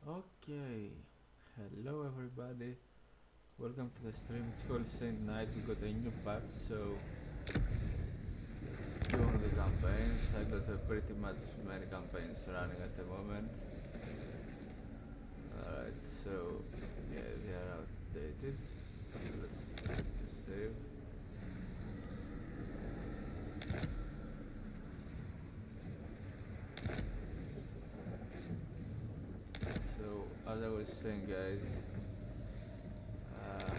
Okay, hello everybody. Welcome to the stream. It's called Saint Night. We got a new patch, so let's go on the campaigns. I got pretty much many campaigns running at the moment. Alright, so yeah, they are outdated. Let's save. So as I was saying, guys, uh,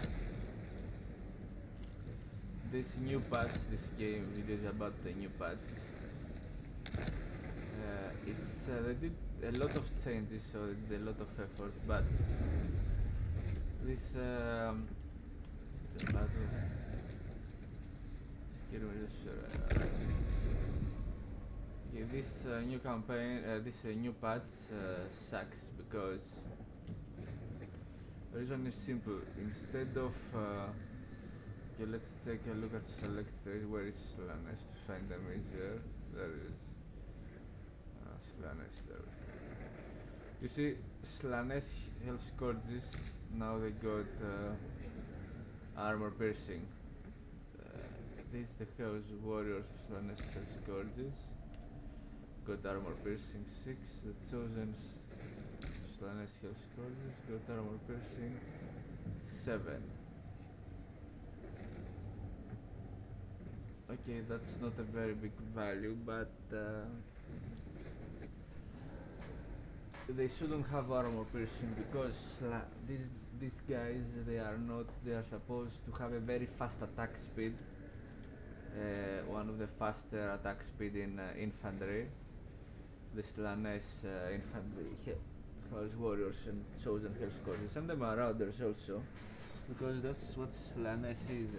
this new patch, this game video is about the new patch. They did a lot of changes, so they did a lot of effort, but this the battle, yeah, this new campaign, this new patch sucks because the reason is simple. Instead of okay, let's take a look at select stage. Where is Slanesh to find them easier? There it is. Slanesh there. You see, Slanesh health scourges. Now they got armor piercing. This is the Chaos Warriors of Slanesh health scourges. Got armor piercing 6. The Chosen Slanesh health scourges. Got armor piercing 7. Okay, that's not a very big value, but they shouldn't have armor piercing because these guys they are supposed to have a very fast attack speed, one of the faster attack speed in infantry. The Slanesh infantry House Warriors and Chosen Hell Scourges and the Marauders also, because that's what Slanesh is.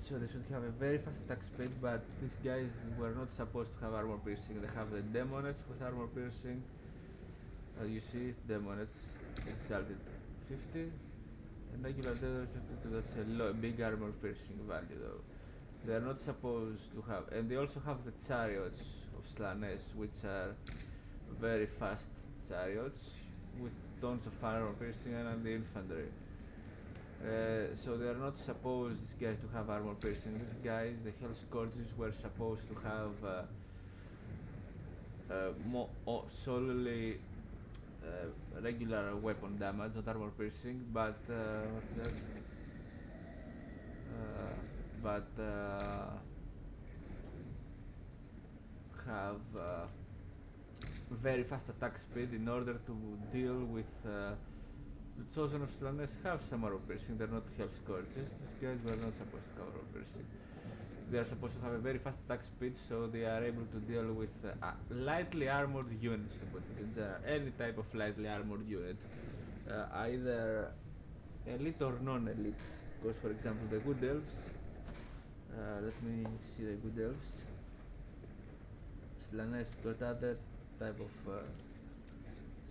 So they should have a very fast attack speed, but these guys were not supposed to have armor piercing. They have the Demonets with armor piercing. As you see, Demonets exalted 50, and regular Deaders 52. That's a big armor piercing value though. They are not supposed to have, and they also have the chariots of Slanesh, which are very fast chariots with tons of armor piercing and the infantry. So they are not supposed, these guys, to have armor piercing. These guys, the Hell Scourges, were supposed to have solely regular weapon damage, not armor piercing, but what's that? Have very fast attack speed in order to deal with the Chosen of Slanesh have some armor piercing. They're not Hell Scourges. These guys were not supposed to have armor piercing. They are supposed to have a very fast attack speed, so they are able to deal with lightly armored units, to put it in general. Any type of lightly armored unit, either elite or non-elite. Because, for example, the Good Elves. Let me see the Good Elves. Slanesh got other type of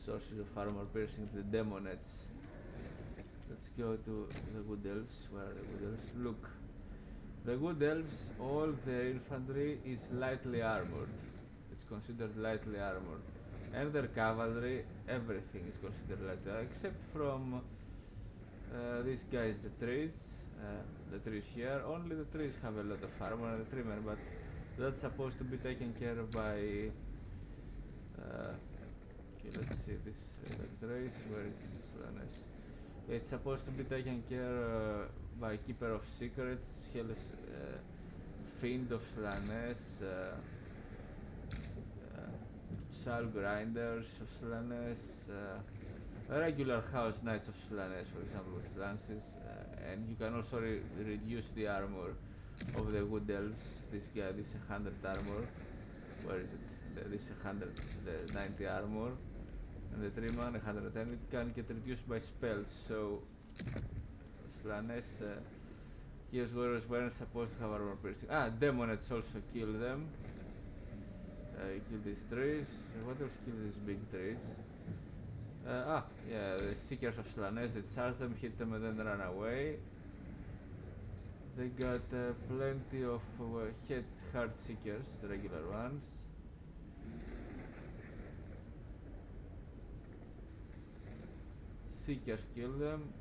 sources of armor piercing, the Demonets. Let's go to the Good Elves. Where are the Good Elves? Look. The Good Elves, all their infantry is lightly armored. It's considered lightly armored. And their cavalry, everything is considered lightly armored, except from these guys, the trees. The trees here. Only the trees have a lot of armor and the trimmer, but that's supposed to be taken care of by okay, let's see this trace. Where is Slanesh? It's supposed to be taken care by Keeper of Secrets, Fiend of Slanesh, Soul Grinders of Slanesh, regular House Knights of Slanesh, for example, with lances, and you can also reduce the armor of the Good Elves. This guy, this 100 armor. Where is it? This 100, the 90 armor, and the Triman 110. It can get reduced by spells. So Slanesh Chaos Warriors weren't supposed to have armor piercing. Demonets also kill them. Kill these trees. What else kills these big trees? Yeah, the Seekers of Slanesh. They charge them, hit them, and then run away. They got plenty of heart seekers, the regular ones. Seekers kill them.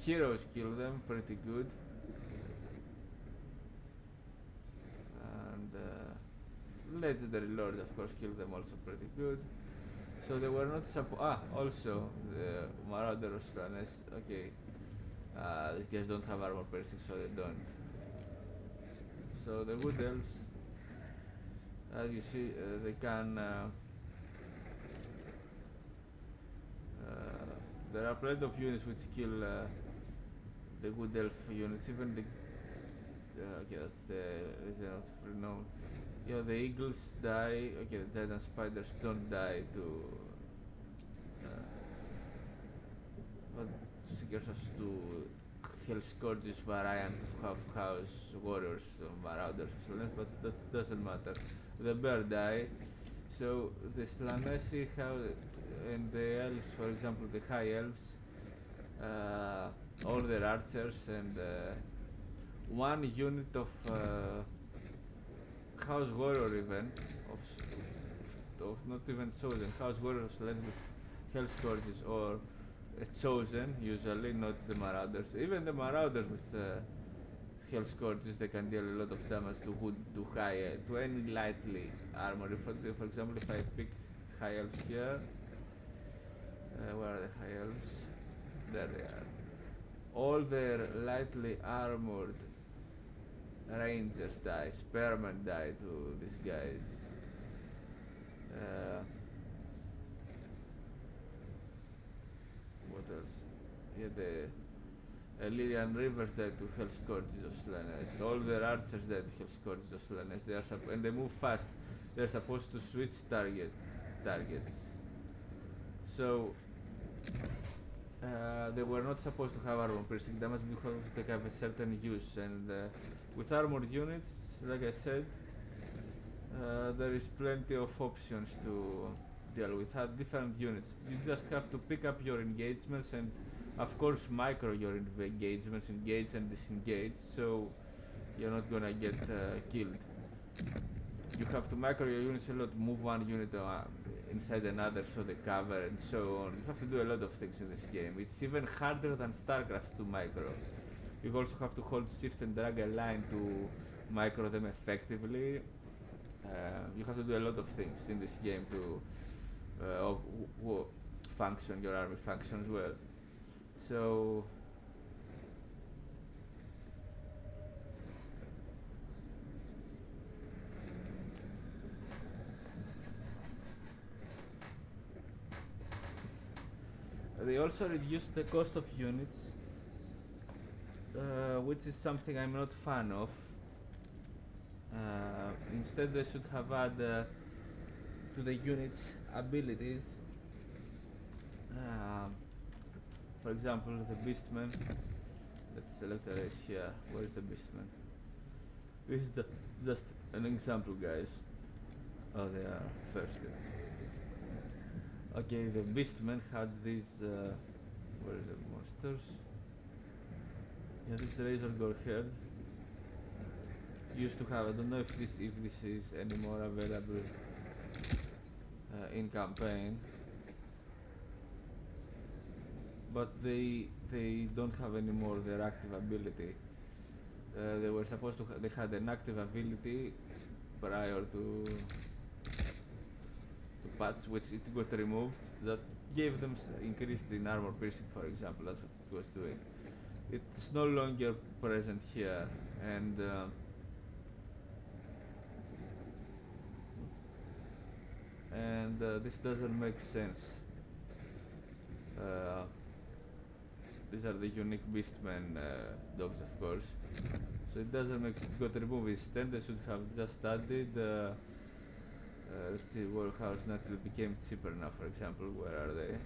Heroes kill them pretty good. And legendary lords of course kill them also pretty good. So they were not also the Marauder of Slanesh. Okay, these guys don't have armor piercing, so they don't. So the wood elves, as you see, they can. There are plenty of units which kill the wood elf units. Even the okay, that's the reason of renown. You know, the eagles die. Okay, the giant spiders don't die to. But seekers us to Hell Scourge's variant of half-house warriors, marauders, but that doesn't matter. The bear die. So the Slaneshi have, and the elves, for example, the high elves, all their archers and one unit of house warrior even of not even chosen house warriors led with hell scourges or chosen usually, not the marauders. Even the marauders with hell scourges, they can deal a lot of damage to wood, to high, to any lightly armor. For example, if I pick high elves here, where are the high elves? There they are. All their lightly armored rangers die, spearmen die to these guys. What else? Yeah, the Illyrian rivers die to Hell Scourges of Slanesh. All their archers die to Hell Scourges of Slanesh. They are and they move fast. They're supposed to switch targets. So they were not supposed to have armor piercing damage because they have a certain use, and with armored units, like I said, there is plenty of options to deal with different units. You just have to pick up your engagements and of course micro your engagements, engage and disengage, so you're not gonna get killed. You have to micro your units a lot, move one unit inside another so they cover and so on. You have to do a lot of things in this game. It's even harder than StarCraft to micro. You also have to hold shift and drag a line to micro them effectively. You have to do a lot of things in this game to function, your army functions well. So they also reduced the cost of units, which is something I'm not fan of. Instead they should have added to the units abilities. For example, the Beastman. Let's select a race here. Where is the Beastman? This is just an example, guys. Oh, they are first. Okay, the Beastman had these. Where is the monsters? Yeah, this Razor Gore Head. Used to have. I don't know if this is anymore available in campaign. But they don't have anymore their active ability. They were supposed to. They had an active ability prior to patch, which it got removed. That gave them increased in armor piercing, for example. That's what it was doing. It's no longer present here, and this doesn't make sense. These are the unique Beastmen dogs, of course. So it doesn't make sense. It got removed instead. They should have just added. Let's see, Warhouse naturally became cheaper now, for example. Where are they?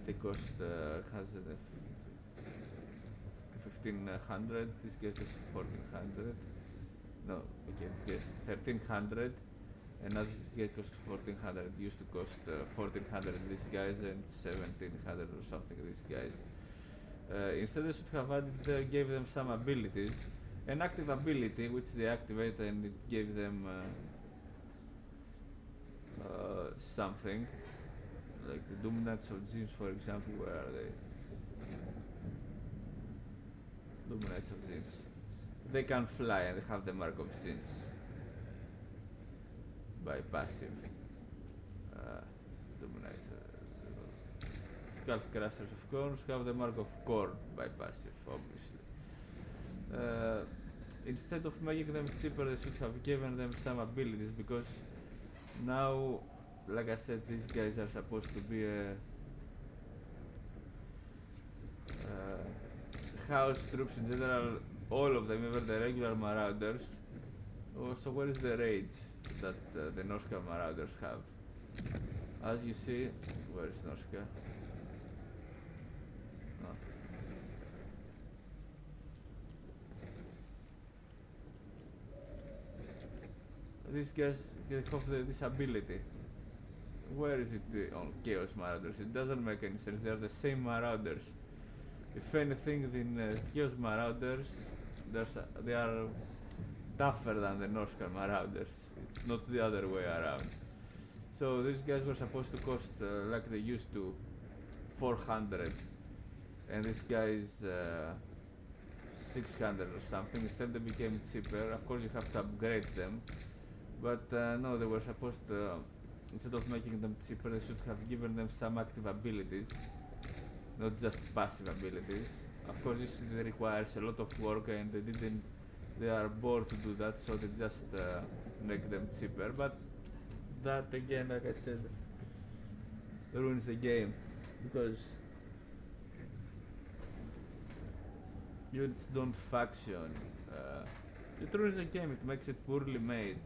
They cost 1500. This guy costs 1400. No, okay, this guy 1300. And now this guy costs 1400. It used to cost 1400 these guys and 1700 or something these guys. Instead they should have added, gave them some abilities. An active ability which they activated, and it gave them something, like the Dominants of Genes, for example. Where are they? Dominants of Genes. They can fly and they have the mark of Genes by passive. Dominants. Skulls Crushers of Corns have the mark of Corn by passive, obviously. Instead of making them cheaper, they should have given them some abilities, because now, like I said, these guys are supposed to be house troops in general, all of them, even the regular Marauders. So where is the rage that the Norska Marauders have? As you see, where is Norska? Oh. These guys have this ability. Where is it on Chaos Marauders? It doesn't make any sense. They are the same Marauders. If anything, in Chaos Marauders, they are tougher than the Norska Marauders. It's not the other way around. So these guys were supposed to cost, like they used to, 400, and this guy's 600 or something. Instead, they became cheaper. Of course, you have to upgrade them, but no, they were supposed to. Instead of making them cheaper, they should have given them some active abilities, not just passive abilities. Of course, this requires a lot of work, and they are bored to do that, so they just make them cheaper. But that, again, like I said, ruins the game, because units don't faction. It ruins the game. It makes it poorly made.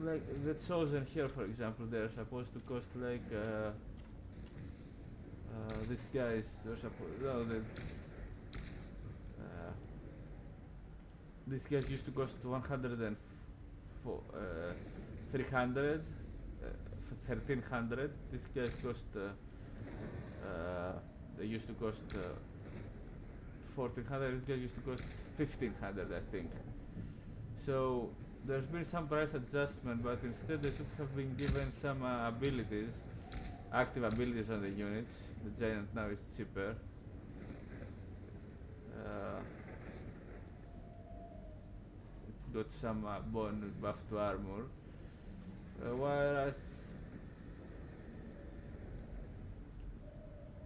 Like the Chosen here, for example, they're supposed to cost like these guys. They're supposed these guys used to cost 300, 1300. These guys cost. They used to cost 1400. These guys used to cost 1500, I think. So there's been some price adjustment, but instead they should have been given some abilities, active abilities on the units. The Giant now is cheaper. It's got some bonus buff to armor, whereas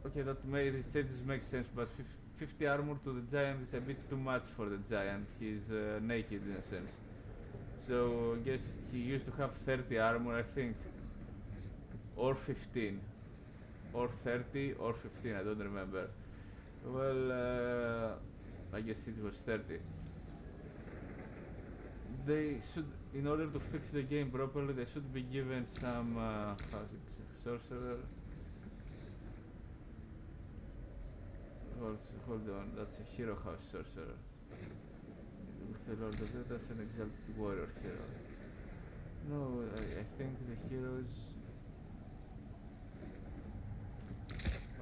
okay, these changes make sense, but 50 armor to the Giant is a bit too much for the Giant. He's naked in a sense. So I guess he used to have 30 armor, I think, or 15, or 30, or 15, I don't remember. Well, I guess it was 30. They should, in order to fix the game properly, they should be given some, sorcerer. Hold on, that's a hero house sorcerer. With the Lord of Death, that's an exalted warrior hero. No, I think the heroes.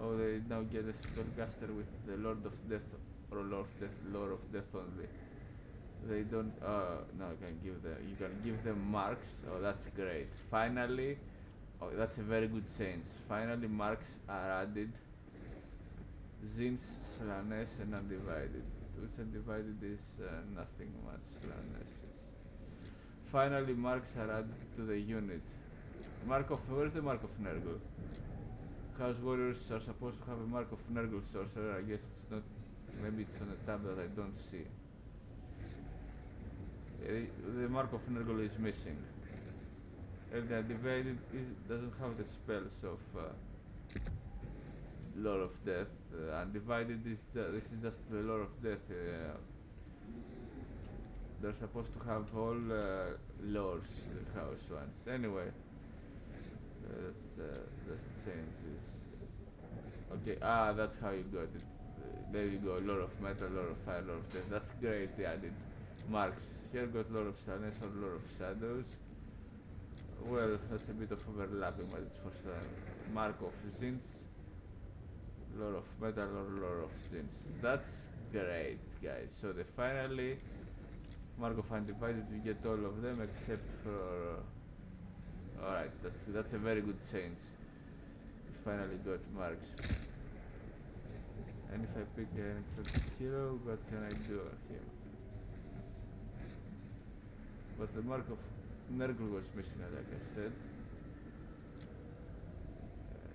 Oh, they now get a spellcaster with the Lord of Death or Lord of Death only. They don't. No, you can give them marks. Oh, that's great. Finally, that's a very good change. Finally, marks are added. Zins, Slanes, and Undivided. Which Undivided is nothing much. Slanes is. Finally, marks are added to the unit. Where's the Mark of Nurgle? House Warriors are supposed to have a Mark of Nurgle sorcerer. I guess it's not. Maybe it's on a tab that I don't see. The Mark of Nurgle is missing. And the Undivided doesn't have the spells of Lord of Death. Undivided is this is just the Lord of Death. They're supposed to have all lords, the house ones. Anyway, let's just change this. Okay, that's how you got it. There you go, lot of metal, lot of fire, lot of death. That's great, they added marks. Here got lot of sadness or lot of shadows. Well, that's a bit of overlapping, but it's for sure. Mark of Zins, lot of metal or lot of Zins. That's great, guys. So they finally, Mark of Undivided, you get all of them except for... Alright, that's a very good change. You finally got marks. And if I pick an exotic hero, what can I do on him? But the mark of Nurgle was missing, like I said.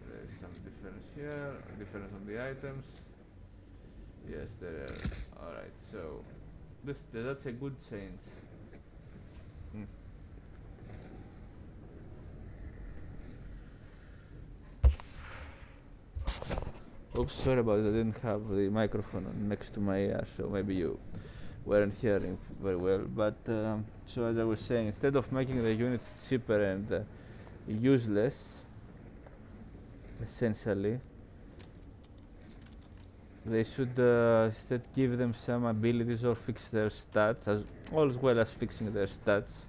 There's some difference here, difference on the items. Yes, there are. Alright, so that's a good change. Oops, sorry about that. I didn't have the microphone next to my ear, so maybe you weren't hearing very well. But so as I was saying, instead of making the units cheaper and useless, essentially, they should instead give them some abilities or fix their stats, as well as fixing their stats.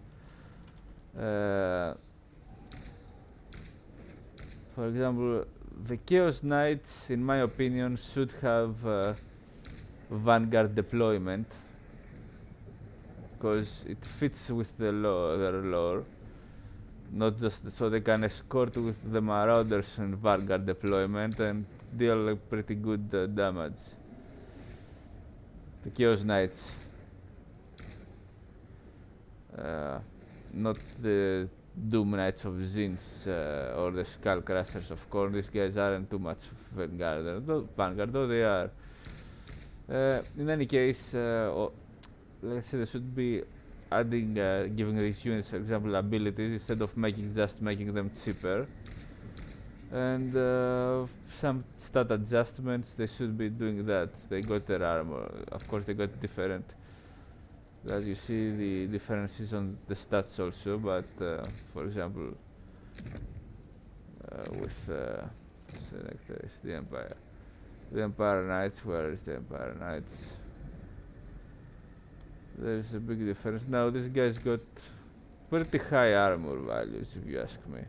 For example, the Chaos Knights, in my opinion, should have Vanguard deployment, because it fits with their lore. Not just so they can escort with the Marauders and Vanguard deployment and deal pretty good damage. The Chaos Knights, not the Doom Knights of Zins or the Skull Crushers of Khorne. These guys aren't too much Vanguard, though they are. In any case, let's say they should be adding, giving these units, for example, abilities instead of just making them cheaper. And some stat adjustments, they should be doing that. They got their armor. Of course, they got different. As you see, the differences on the stats also, but for example, with select the Empire. The Empire Knights, where is the Empire Knights? There's a big difference. Now this guy's got pretty high armor values, if you ask me.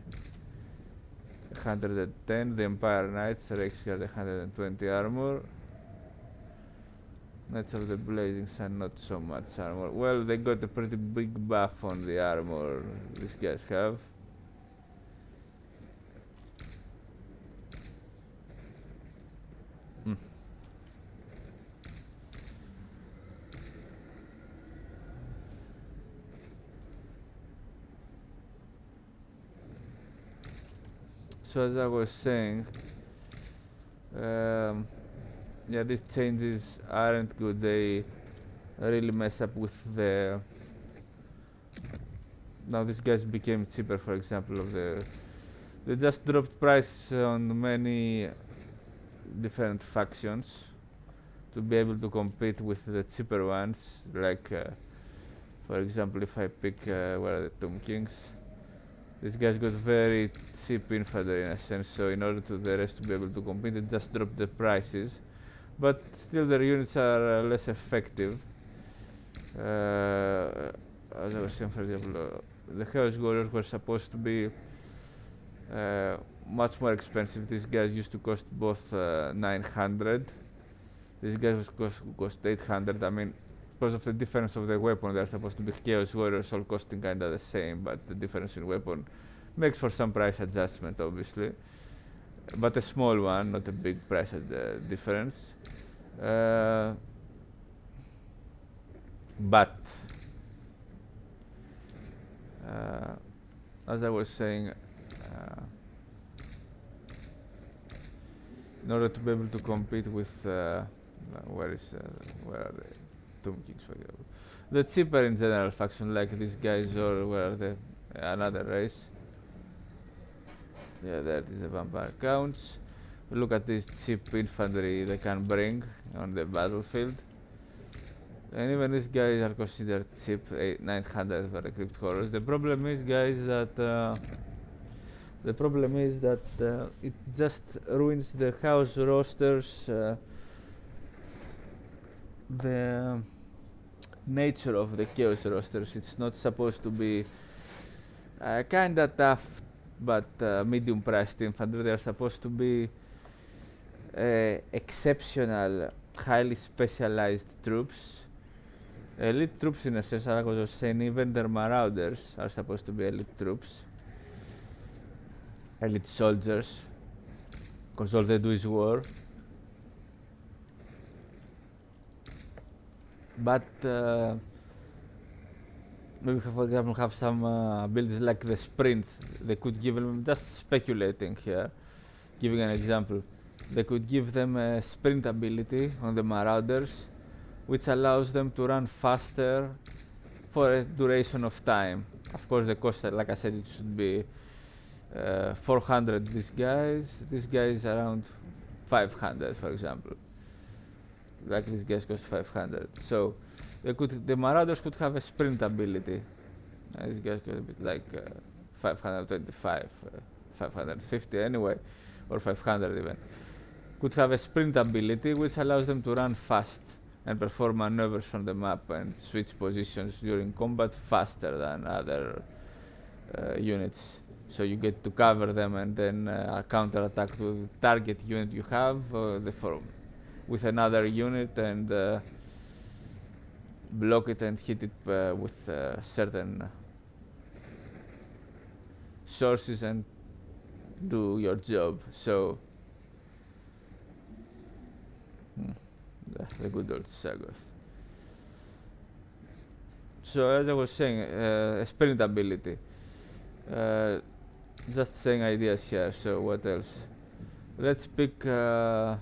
110, the Empire Knights, Rex got 120 armor. Knights of the Blazing Sun, not so much armor. Well, they got a pretty big buff on the armor these guys have. So as I was saying, yeah, these changes aren't good. They really mess up with the... Now these guys became cheaper, for example, they just dropped price on many different factions to be able to compete with the cheaper ones. Like, for example, if I pick, where are the Tomb Kings? These guys got very cheap infantry in a sense, so in order to the rest to be able to compete, they just dropped the prices. But still their units are less effective. As I was saying, for example, the Chaos Warriors were supposed to be much more expensive. These guys used to cost both 900. These guys cost 800. I mean, because of the difference of the weapon, they're supposed to be Chaos Warriors, all costing kinda the same, but the difference in weapon makes for some price adjustment, obviously. But a small one, not a big price difference. But as I was saying, in order to be able to compete with where are the Tomb Kings, for example, the cheaper in general faction, like these guys, or where are they? Another race. Yeah, that is the Vampire Counts. Look at this cheap infantry they can bring on the battlefield. And even these guys are considered cheap, 900 for equipped horrors. The problem is, guys, that it just ruins the house rosters the nature of the Chaos rosters. It's not supposed to be kinda tough, but medium-priced infantry. They are supposed to be exceptional, highly specialized troops. Elite troops in a sense, like I was saying, even their marauders are supposed to be elite troops. Elite soldiers, because all they do is war. But maybe for example have some abilities like the sprint. They could give them, just speculating here, giving an example, they could give them a sprint ability on the marauders, which allows them to run faster for a duration of time. Of course the cost, like I said, it should be 400 this guy is around 500, for example. Like these guys cost 500. So the marauders could have a sprint ability. These guys could a bit like 525, 550 anyway, or 500 even. Could have a sprint ability which allows them to run fast and perform maneuvers on the map and switch positions during combat faster than other units. So you get to cover them and then counter attack to the target unit you have with another unit and block it and hit it with certain sources and do your job. So the good old Sagoth. So as I was saying, a sprint ability. Just saying ideas here. So what else? Let's pick. Okay,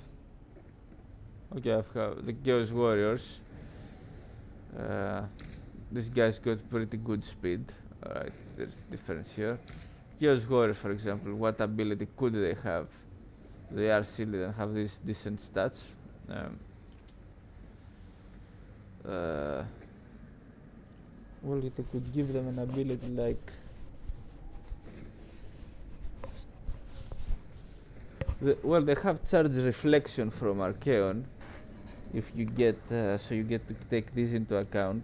I've got the Chaos Warriors. This guy's got pretty good speed. Alright, there's difference here. Chaos Warriors, for example, what ability could they have? They are silly and have these decent stats. Well, they could give them an ability like well, they have charge reflection from Archeon. If you get so you get to take this into account.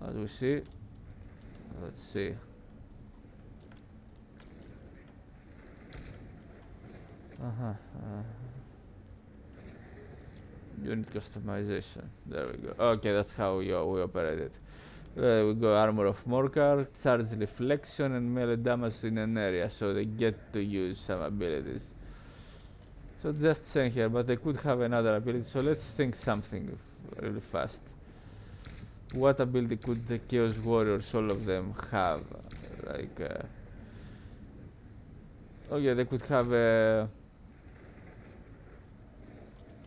As we see, let's see. Unit customization. There we go. Okay, that's how we operate it. We go Armor of Morcar, charge reflection, and melee damage in an area, so they get to use some abilities. So just saying here, but they could have another ability. So let's think something really fast. What ability could the Chaos Warriors, all of them, have? Like, oh yeah, they could have a,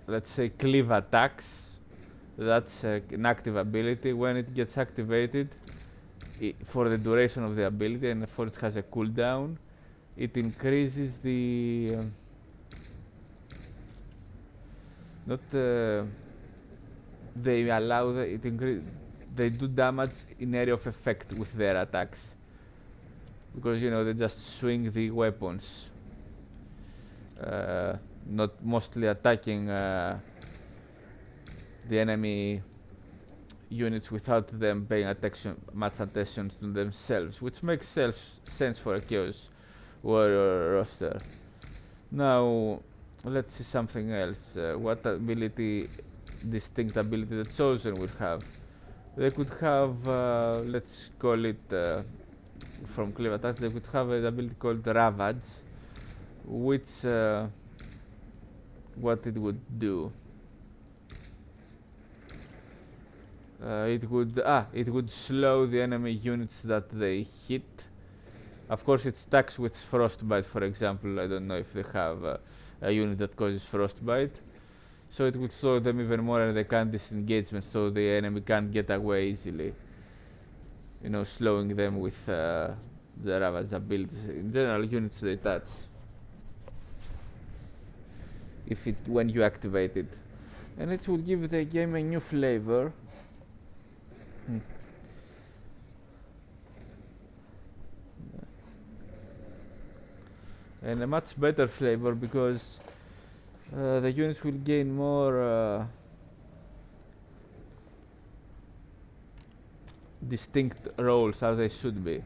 let's say, cleave attacks. That's an active ability. When it gets activated, for the duration of the ability and for it has a cooldown, it increases the they allow they do damage in area of effect with their attacks, because you know they just swing the weapons, not mostly attacking the enemy units without them paying much attention to themselves, which makes sense for a Chaos Warrior roster. Now let's see something else. What ability, distinct ability the Chosen will have? They could have, let's call it, from cleave attacks, they could have an ability called Ravage, which what it would do. It would slow the enemy units that they hit. Of course, it stacks with Frostbite, for example. I don't know if they have a unit that causes Frostbite. So it would slow them even more and they can't disengagement, so the enemy can't get away easily. You know, slowing them with the Ravage abilities. In general, units they touch. When you activate it. And it will give the game a new flavor. And a much better flavor, because the units will gain more distinct roles as they should be.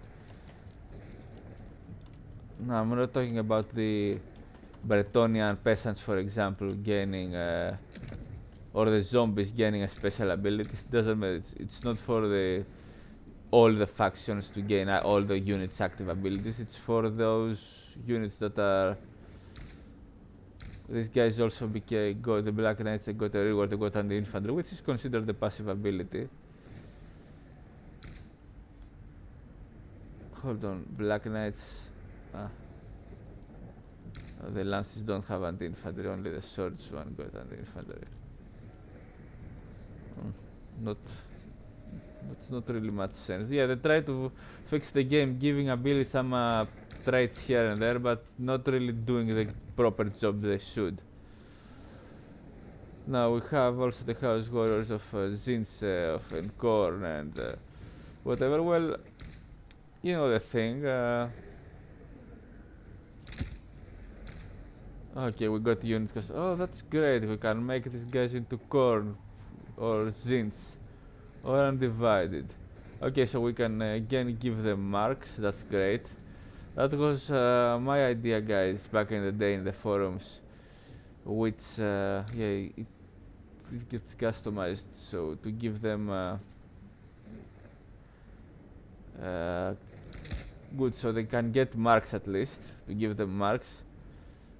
No, I'm not talking about the Bretonian peasants, for example, gaining or the zombies gaining a special ability. It doesn't matter. It's not for all the factions to gain all the units' active abilities. It's for those units that are. These guys also got the Black Knights. They got a reward. They got under infantry, which is considered a passive ability. Hold on, Black Knights. The lances don't have anti-infantry. Only the swords one got anti-infantry. That's not really much sense. Yeah, they try to fix the game, giving ability some traits here and there, but not really doing the proper job they should. Now we have also the House Warriors of Zinse, of Enkorn, and whatever. Well, you know the thing. Okay, we got units. Oh, that's great. We can make these guys into Korn or Zins or Undivided. Okay, so we can again give them marks. That's great. That was my idea, guys, back in the day in the forums, which yeah, it gets customized. So to give them good, so they can get marks at least. To give them marks.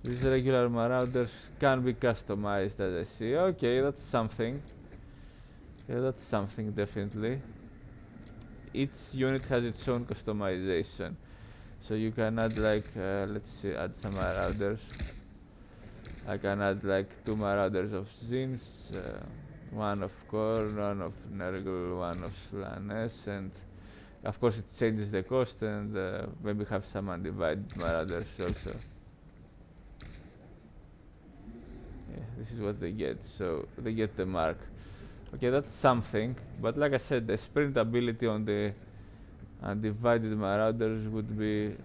These regular marauders can be customized, as I see. Okay, that's something. Yeah, that's something, definitely. Each unit has its own customization. So you can add like, let's see, add some marauders. I can add like 2 marauders of Zins, 1 of Korn, 1 of Nergal, 1 of Slanes, and of course it changes the cost, and maybe have some undivided marauders also. Yeah, this is what they get, so they get the mark. Okay, that's something, but like I said, the sprint ability on the undivided marauders would be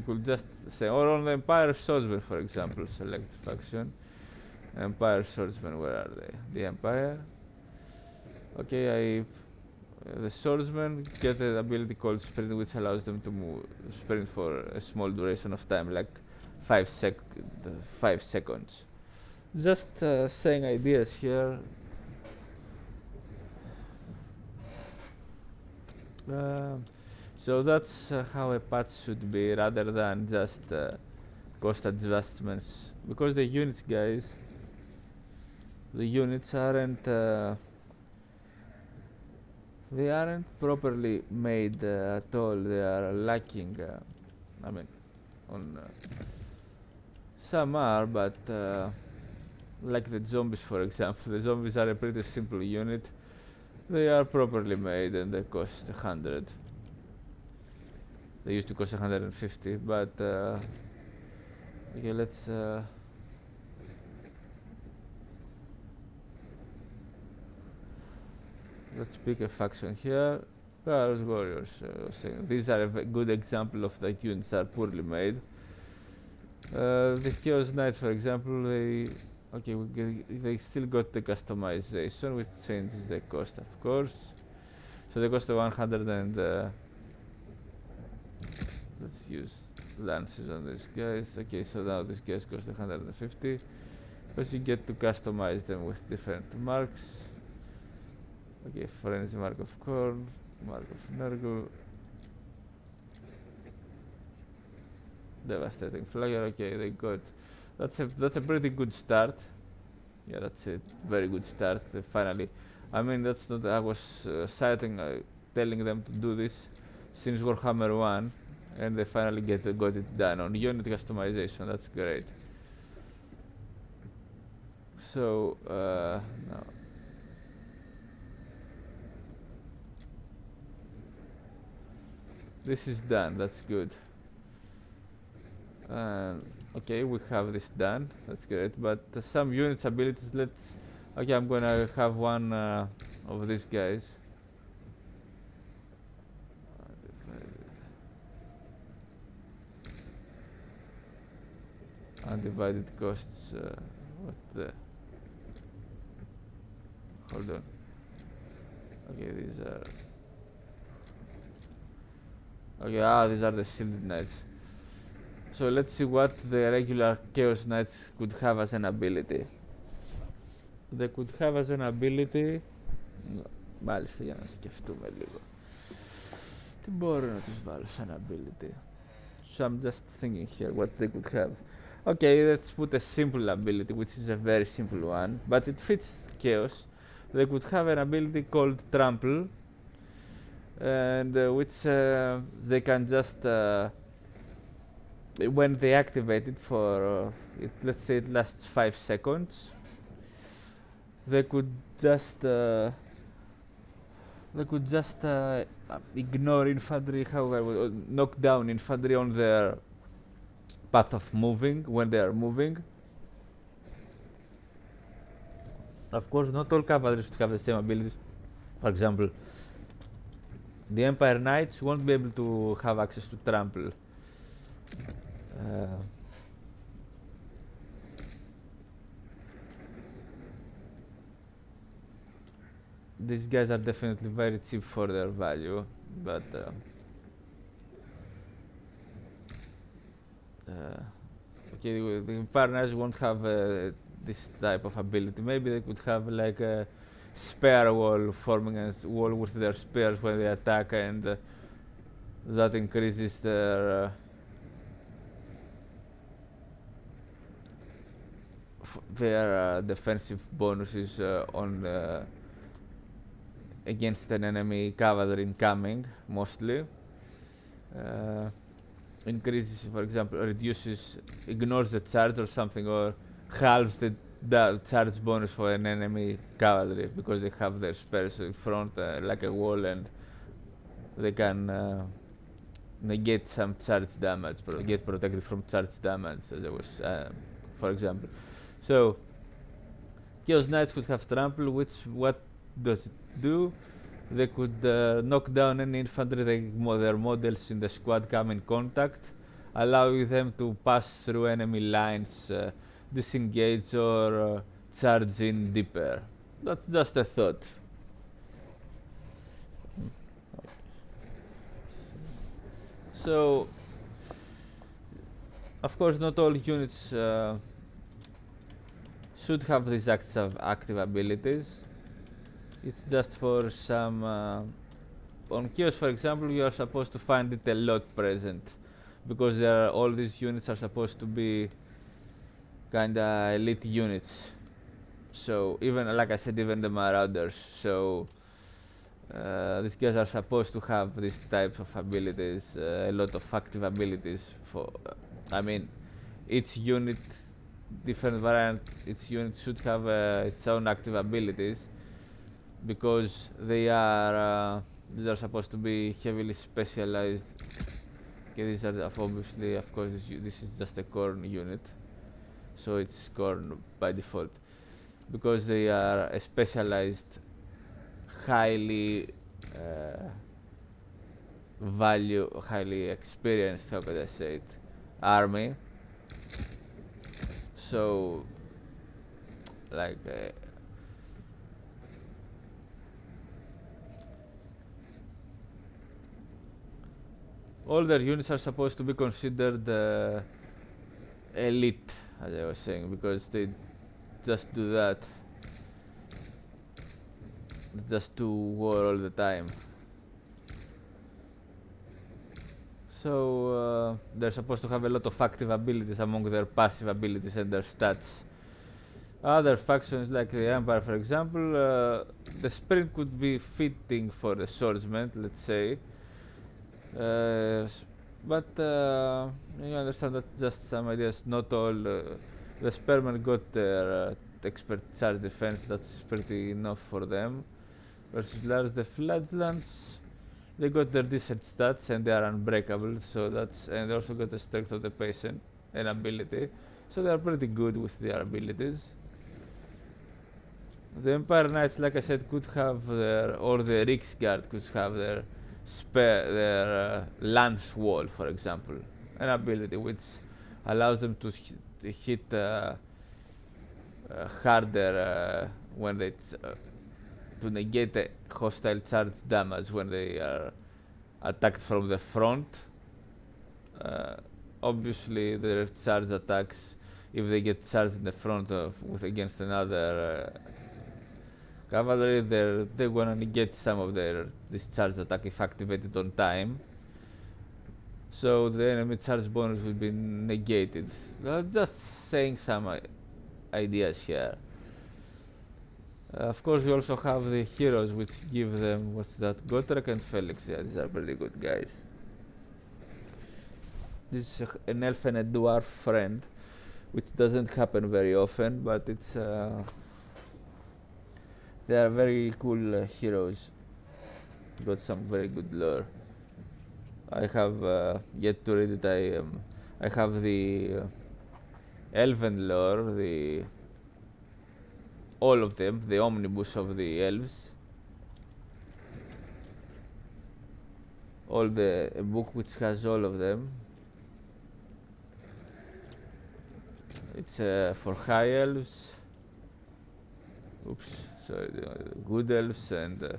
cool, just say, or on the Empire Swordsman, for example, select faction. Empire Swordsman, where are they? The Empire. Okay, the swordsmen get an ability called sprint, which allows them to sprint for a small duration of time, like 5 seconds. Just saying ideas here. So that's how a patch should be, rather than just cost adjustments. Because the units, guys, the units aren't they aren't properly made at all. They are lacking. I mean, on some are, but like the zombies, for example. The zombies are a pretty simple unit. They are properly made and they cost 100. They used to cost 150, but okay, let's pick a faction here. Chaos Warriors. These are a good example of the units are poorly made. The Chaos Knights, for example, they still got the customization, which changes the cost, of course. So they cost 100, and let's use lances on these guys. Okay, so now these guys cost 150, because you get to customize them with different marks. Okay, Frenzy Mark of Korn, Mark of Nergal, Devastating Flagger. Okay, they got. That's a pretty good start. Yeah, that's a very good start. Finally, I mean, that's not. I was telling them to do this since Warhammer 1, and they finally got it done on unit customization. That's great. So now. This is done, that's good. Okay, we have this done, that's great. But some units abilities, okay, I'm gonna have one of these guys. Undivided costs, hold on. Okay, these are... Okay, these are the shielded knights. So let's see what the regular Chaos Knights could have as an ability. They could have as an ability... Μάλιστα, για να σκεφτούμε λίγο. Τι μπορώ να τους βάλω σαν ability? So I'm just thinking here what they could have. Okay, let's put a simple ability, which is a very simple one, but it fits Chaos. They could have an ability called Trample, and which they can just when they activate it for let's say it lasts 5 seconds, they could just ignore infantry, however, knock down infantry on their path of moving when they are moving. Of course, not all cavalry should have the same abilities. For example, the Empire Knights won't be able to have access to Trample. These guys are definitely very cheap for their value, but okay, the Empire Knights won't have this type of ability. Maybe they could have like a spear wall, forming a wall with their spears when they attack, and that increases their defensive bonuses on against an enemy cavalry incoming, mostly. Increases, for example, ignores the charge or something, or halves the charge bonus for an enemy cavalry because they have their spears in front like a wall, and they can negate some charge damage, get protected from charge damage, as I was, for example. So, Chaos Knights could have Trample, which what does it do? They could knock down any infantry their models in the squad come in contact, allowing them to pass through enemy lines, disengage, or charge in deeper. That's just a thought. So, of course, not all units should have these active abilities. It's just for some... on Chaos, for example, you are supposed to find it a lot present, because all these units are supposed to be kinda elite units. So, even, like I said, even the Marauders. So, these guys are supposed to have these types of abilities, a lot of active abilities. I mean, each unit, different variant, each unit should have its own active abilities, because they are supposed to be heavily specialized. Okay, these are obviously, of course, this is just a Khorne unit, so it's Khorne by default, because they are a specialized, highly highly experienced, how could I say it, army. So, like, all their units are supposed to be considered elite, as I was saying, because they just do that, just do war all the time. So they're supposed to have a lot of active abilities among their passive abilities and their stats. Other factions like the Empire, for example, the sprint could be fitting for the swordsman, let's say. But you understand that just some ideas, not all. The spearmen got their expert charge defense, that's pretty enough for them. Versus the flagellants, they got their decent stats and they are unbreakable, so and they also got the strength of the patient and ability, so they are pretty good with their abilities. The Empire Knights, like I said, could have or the Riksguard could have their lance wall, for example, an ability which allows them to hit harder when they to negate the hostile charge damage when they are attacked from the front. Obviously, their charge attacks, if they get charged in the front against another cavalry, they're gonna negate some of their discharge attack if activated on time. So the enemy charge bonus will be negated. Just saying some ideas here. Of course, you also have the heroes, which give them, what's that, Gotrek and Felix. Yeah, these are pretty good guys. This is an elf and a dwarf friend, which doesn't happen very often, but it's they are very cool heroes. Got some very good lore. I have yet to read it. I have the elven lore, all of them, the omnibus of the elves. A book which has all of them. It's for high elves. Oops, sorry, good elves, and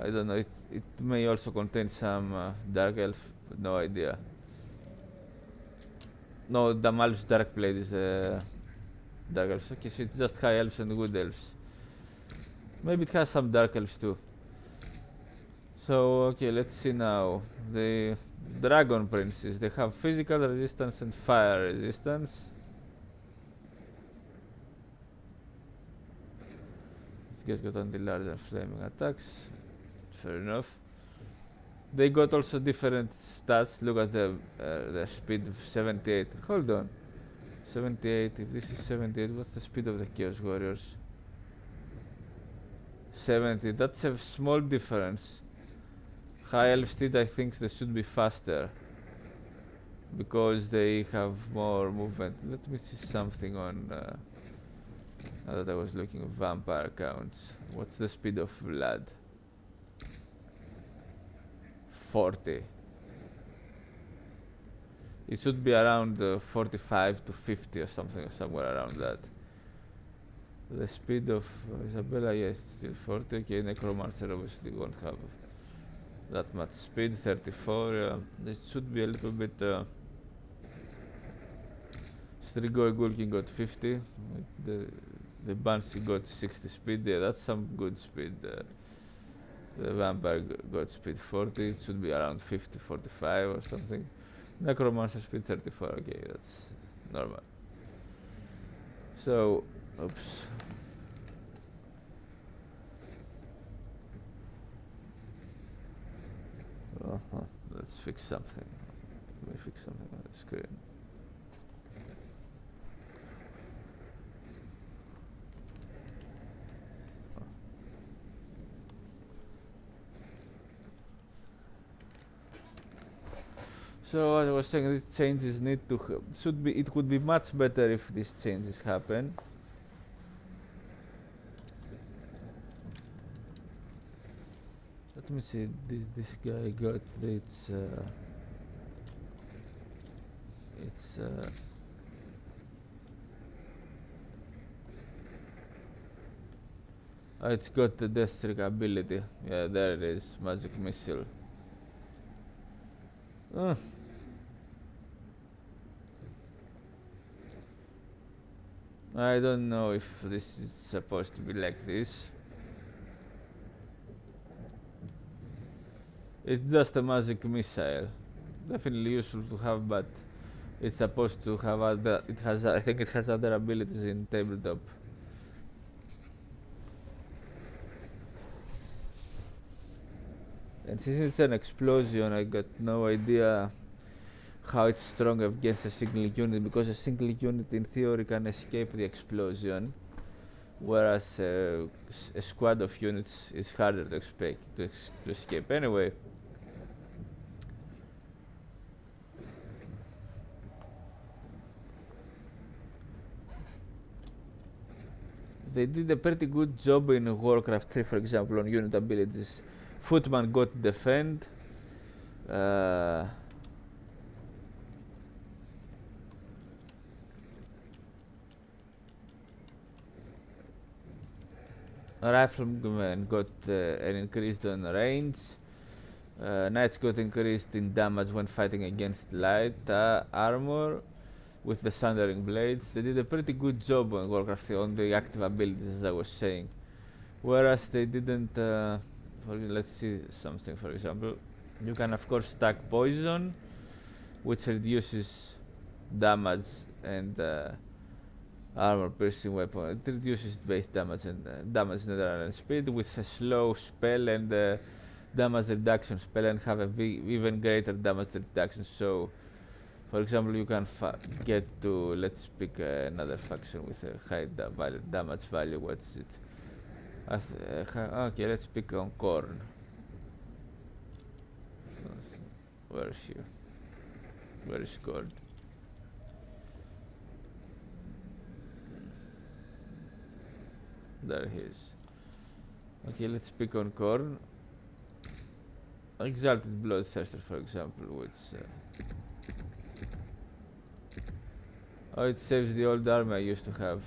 I don't know. It may also contain some dark elf. No idea. No, Damalus Darkblade is dark elves. Okay, so it's just high elves and good elves. Maybe it has some dark elves too. So okay, let's see now. The dragon princes. They have physical resistance and fire resistance. This guy's got anti-large and flaming attacks. Fair enough. They got also different stats. Look at the speed of 78. Hold on. 78. If this is 78, what's the speed of the Chaos Warriors? 70. That's a small difference. High elf speed, I think they should be faster because they have more movement. Let me see something on. Now that I was looking at vampire counts. What's the speed of Vlad? 40. It should be around 45 to 50 or something, somewhere around that. The speed of Isabella, yes, still 40. Okay, Necromancer obviously won't have that much speed. 34. This should be a little bit. Strigoi Gulkin got 50. The Banshee got 60 speed. Yeah, that's some good speed. The Vampire got speed 40. It should be around 50, 45 or something. Necromancer speed 34. Okay, that's normal. So, oops. Let's fix something. Let me fix something on the screen. So as I was saying, these changes need to it would be much better if these changes happen. Let me see. This guy got it's got the death streak ability. Yeah, there it is. Magic missile. I don't know if this is supposed to be like this. It's just a magic missile. Definitely useful to have, but it's supposed to have other. I think it has other abilities in tabletop. And since it's an explosion, I got no idea how it's strong against a single unit, because a single unit in theory can escape the explosion, whereas a squad of units is harder to escape. Anyway, they did a pretty good job in Warcraft 3, for example, on unit abilities. Footman got defend. Riflemen got an increased on range. Knights got increased in damage when fighting against light armor with the Sundering Blades. They did a pretty good job on Warcraft on the active abilities, as I was saying. Whereas they didn't. Let's see something, for example. You can, of course, stack Poison, which reduces damage and armor piercing weapon. It reduces base damage and damage nether and speed with a slow spell and damage reduction spell, and have a even greater damage reduction. So, for example, you can get to, let's pick another faction with a high damage value. What's it? Okay, let's pick on Corn. Where is he? Where is Corn? There he is. Okay, let's pick on Corn. Exalted Bloodthirster, for example, which oh, it saves the old army I used to have.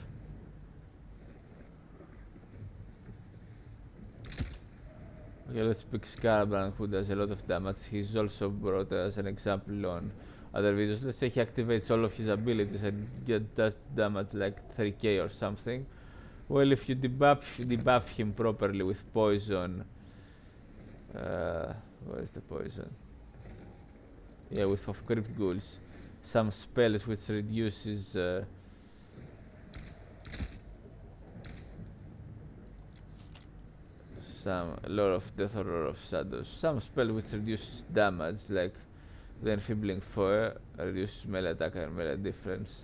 Okay, let's pick Scarbrand, who does a lot of damage. He's also brought as an example on other videos. Let's say he activates all of his abilities and does damage like 3k or something. Well, if you debuff him properly with poison, where is the poison? Yeah, with of Crypt Ghouls, some spells which reduces some Lore of Death or Lore of Shadows, some spell which reduces damage, like the Enfeebling Foe, reduces melee attack and melee difference.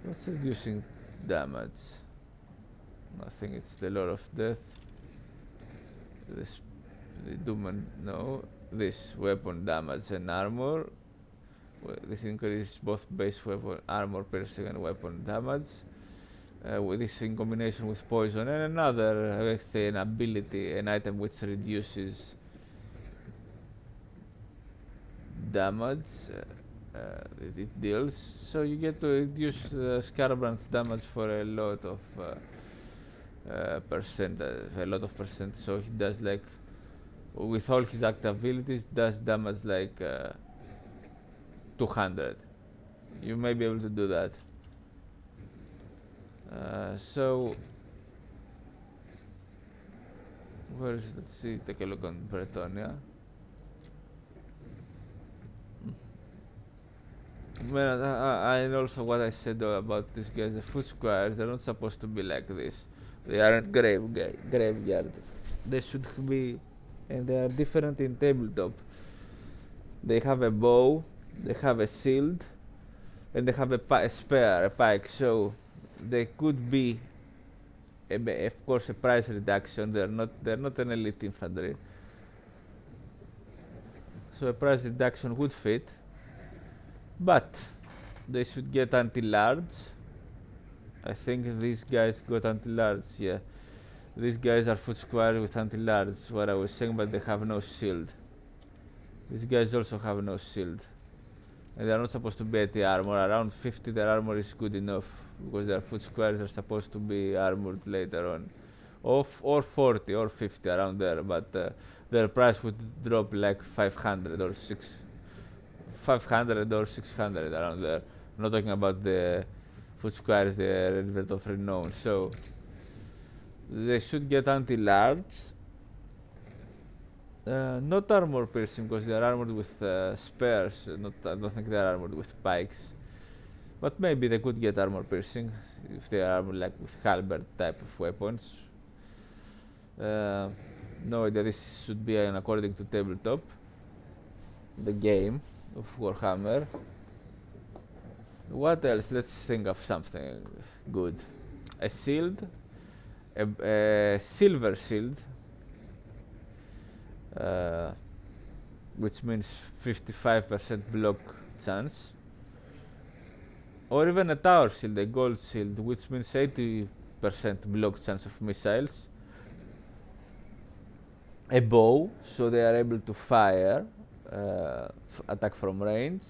What's reducing damage? I think it's the Lore of Death. This, the Doom and no, this weapon damage and armor. This increases both base weapon armor piercing and weapon damage. With this in combination with poison and another, let's say, an ability, an item which reduces damage it deals, so you get to reduce Scarbrand's damage for a lot of percent, so he does like, with all his active abilities, does damage like 200. You may be able to do that. So where is it? Let's see, take a look on Bretonia. Well, and also what I said about these guys, the foot squares, they're not supposed to be like this. They aren't graveyard. They should be, and they are different in tabletop. They have a bow, they have a shield, and they have a spear, a pike. So they could be, of course, a price reduction. They're not an elite infantry. So a price reduction would fit, but they should get anti-large. I think these guys got anti-large. Yeah, these guys are foot square with anti-large. What I was saying, but they have no shield. These guys also have no shield, and they are not supposed to be at the armor. Around 50, their armor is good enough, because they are foot squares. They're supposed to be armored later on, or 40 or 50 around there. But their price would drop like 500 or 600 around there. I'm not talking about the foot squares, the Relevant of Renown. So they should get anti-large. Not armor piercing, because they are armored with spears. I don't think they are armored with pikes. But maybe they could get armor piercing if they are armored like with halberd type of weapons. No idea. This should be according to tabletop, the game of Warhammer. What else? Let's think of something good. A shield, a silver shield, which means 55% block chance, or even a tower shield, a gold shield, which means 80% block chance of missiles. A bow, so they are able to fire, attack from range,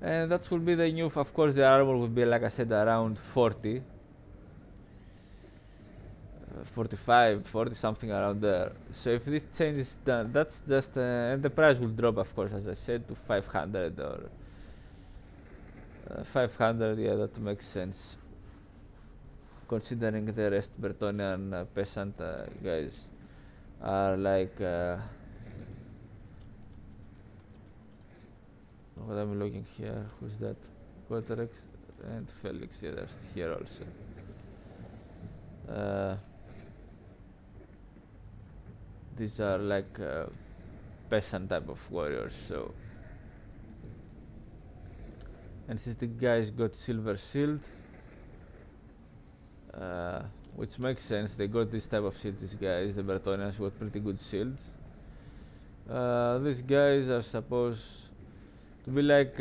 and that will be the new. Of course, the armor will be, like I said, around 40. 45, 40, something around there. So if this change is done, that's just and the price will drop, of course, as I said, to 500 or 500. Yeah, that makes sense, considering the rest Bretonian peasant guys are like what I'm looking here. Who's that? Quatrex and Felix. Yeah, they're here also. These are like peasant type of warriors. So, and since the guys got silver shield, which makes sense, they got this type of shield. These guys, the Bretonians, got pretty good shields. These guys are supposed to be like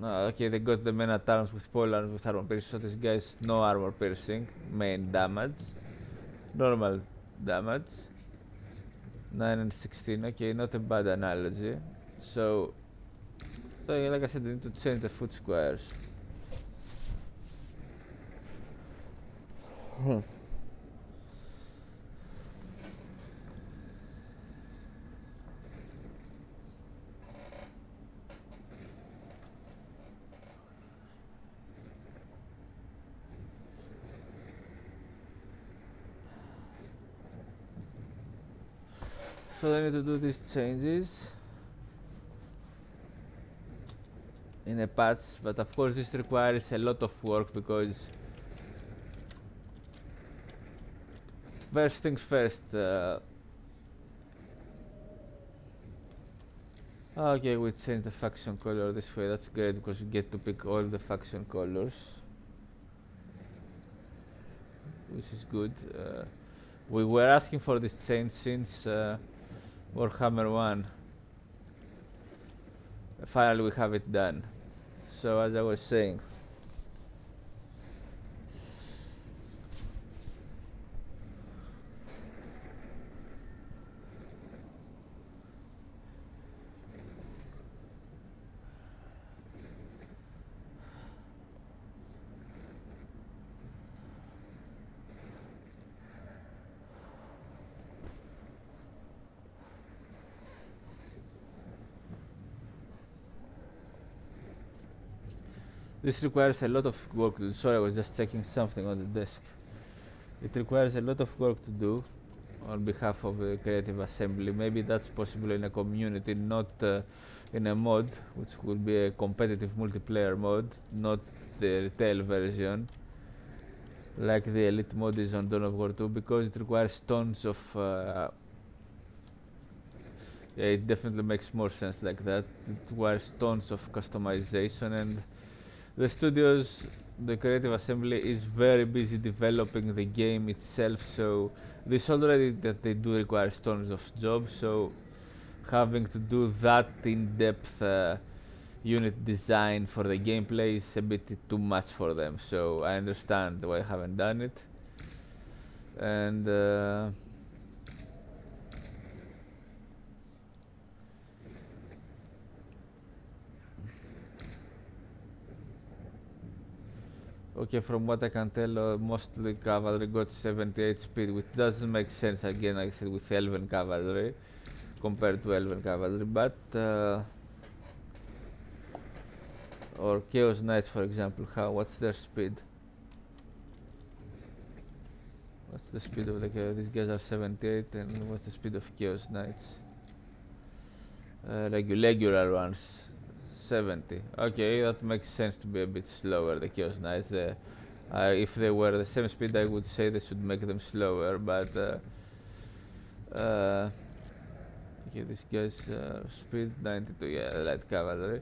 okay, they got the men at arms with pole arms with armor piercing, so this guy's no armor piercing, main damage, normal damage, 9 and 16, okay, not a bad analogy. So like I said, they need to change the foot squares. So I need to do these changes in a patch, but of course this requires a lot of work because first things first. Okay, we change the faction color this way. That's great because you get to pick all the faction colors, which is good. We were asking for this change since Warhammer 1. Finally, we have it done. So, as I was saying, this requires a lot of work to do. Sorry, I was just checking something on the desk. It requires a lot of work to do on behalf of the creative assembly. Maybe that's possible in a community, not in a mod, which would be a competitive multiplayer mod, not the retail version, like the elite mod is on Dawn of War 2, because it requires tons of yeah, it definitely makes more sense like that. It requires tons of customization, and the studios, the creative assembly is very busy developing the game itself, so this already that they do requires tons of jobs, so having to do that in-depth unit design for the gameplay is a bit too much for them, so I understand why I haven't done it. And okay, from what I can tell, mostly cavalry got 78 speed, which doesn't make sense, again, like I said, with Elven cavalry compared to Elven cavalry, but or Chaos Knights, for example, what's their speed? What's the speed of the these guys are 78, and what's the speed of Chaos Knights? Regular ones, 70. Okay, that makes sense to be a bit slower, the Chaos Knights. If they were the same speed, I would say they should make them slower, but okay, this guy's speed 92, yeah, light cavalry.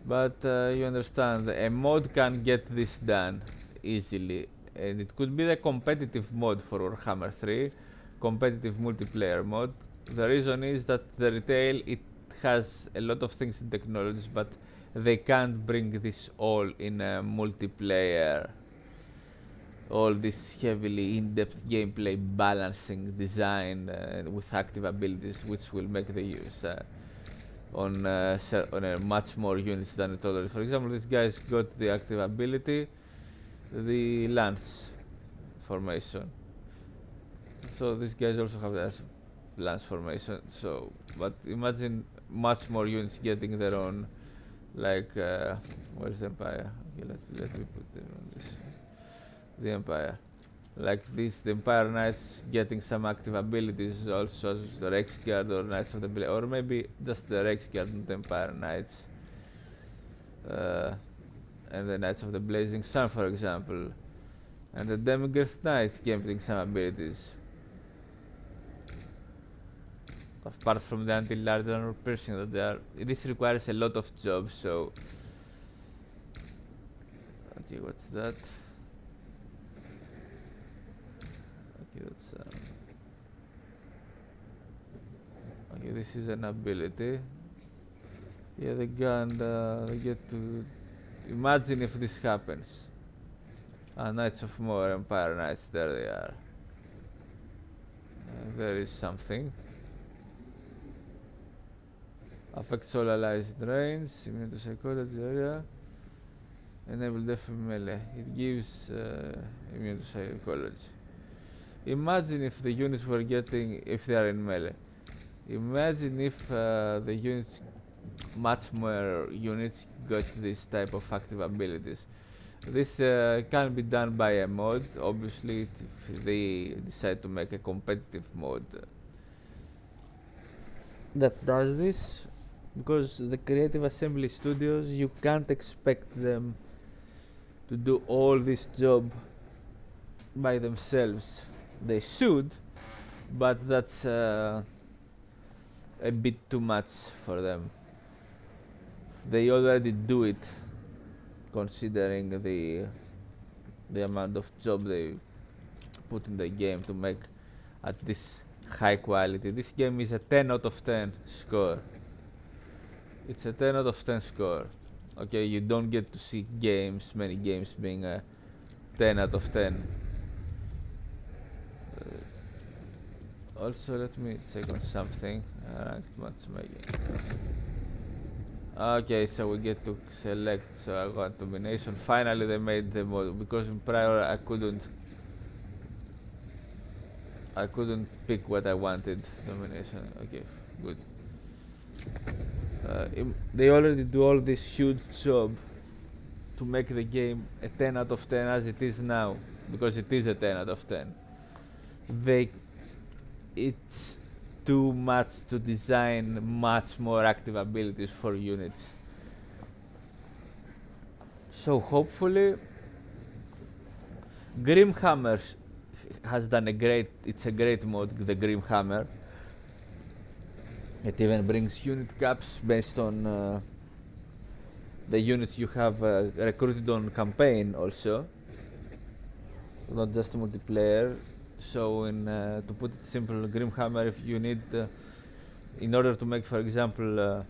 But you understand, a mod can get this done easily, and it could be the competitive mod for Warhammer 3, competitive multiplayer mod. The reason is that the retail, it has a lot of things in technologies, but they can't bring this all in a multiplayer, all this heavily in-depth gameplay balancing design with active abilities, which will make the use on a much more units than it already. For example, this guy's got the active ability, the lance. formation. So these guys also have that lance formation. So, but imagine much more units getting their own, like, where's the Empire? Okay, let me put them on this. The Empire. Like this, the Empire Knights getting some active abilities also as the Rex Guard or Knights of the Blade, or maybe just the Rex Guard and the Empire Knights. And the Knights of the Blazing Sun, for example. And the Demigirth Knights getting some abilities. Apart from the anti-large armor piercing that they are, this requires a lot of jobs, so... Okay, what's that? Okay, that's... Okay, this is an ability. Yeah, the gun, they get to... Imagine if this happens. Knights of More, Empire Knights, there they are. There is something. Affects all allies in range, immune to psychology area. Enable def melee. It gives immune to psychology. Imagine if the units were getting, if they are in melee. Imagine if the units, much more units, got this type of active abilities. This can be done by a mod, obviously, if they decide to make a competitive mod that does this, because the Creative Assembly Studios, you can't expect them to do all this job by themselves. They should, but that's a bit too much for them. They already do it, considering the amount of job they put in the game to make at this high quality. This game is a 10 out of 10 score. It's a 10 out of 10 score. Okay, you don't get to see many games being a 10 out of 10. Also, let me check on something. Ranked matchmaking. Okay, so we get to select, so I got domination. Finally they made the mode, because in prior I couldn't pick what I wanted. Domination, okay, good. They already do all this huge job to make the game a 10 out of 10 as it is now, because it is a 10 out of 10. It's too much to design much more active abilities for units. So hopefully Grimhammer has done it's a great mod, the Grimhammer. It even brings unit caps based on the units you have recruited on campaign also, not just multiplayer. So to put it simple, Grimhammer, if you need, in order to make, for example,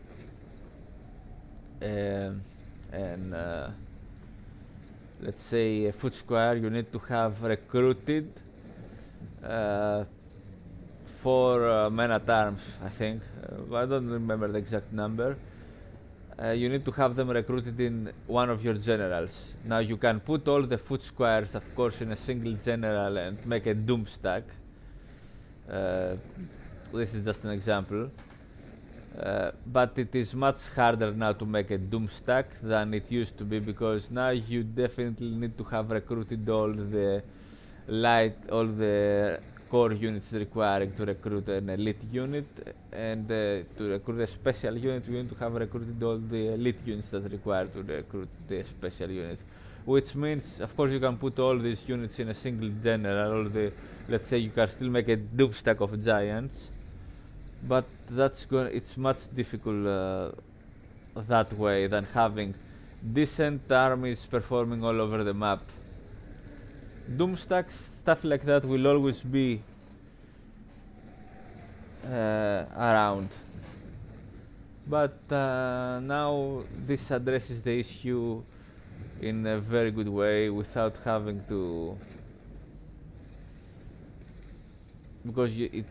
let's say a foot square, you need to have recruited 4 men at arms, I think. I don't remember the exact number. You need to have them recruited in one of your generals. Now you can put all the foot squares, of course, in a single general and make a doom stack. This is just an example. But it is much harder now to make a doom stack than it used to be, because now you definitely need to have recruited all the core units requiring to recruit an elite unit, and to recruit a special unit you need to have recruited all the elite units that require to recruit the special unit, which means, of course, you can put all these units in a single general, let's say you can still make a doom stack of giants, but it's much difficult that way than having decent armies performing all over the map. Doom stacks, stuff like that, will always be around. But now this addresses the issue in a very good way without having to... Because it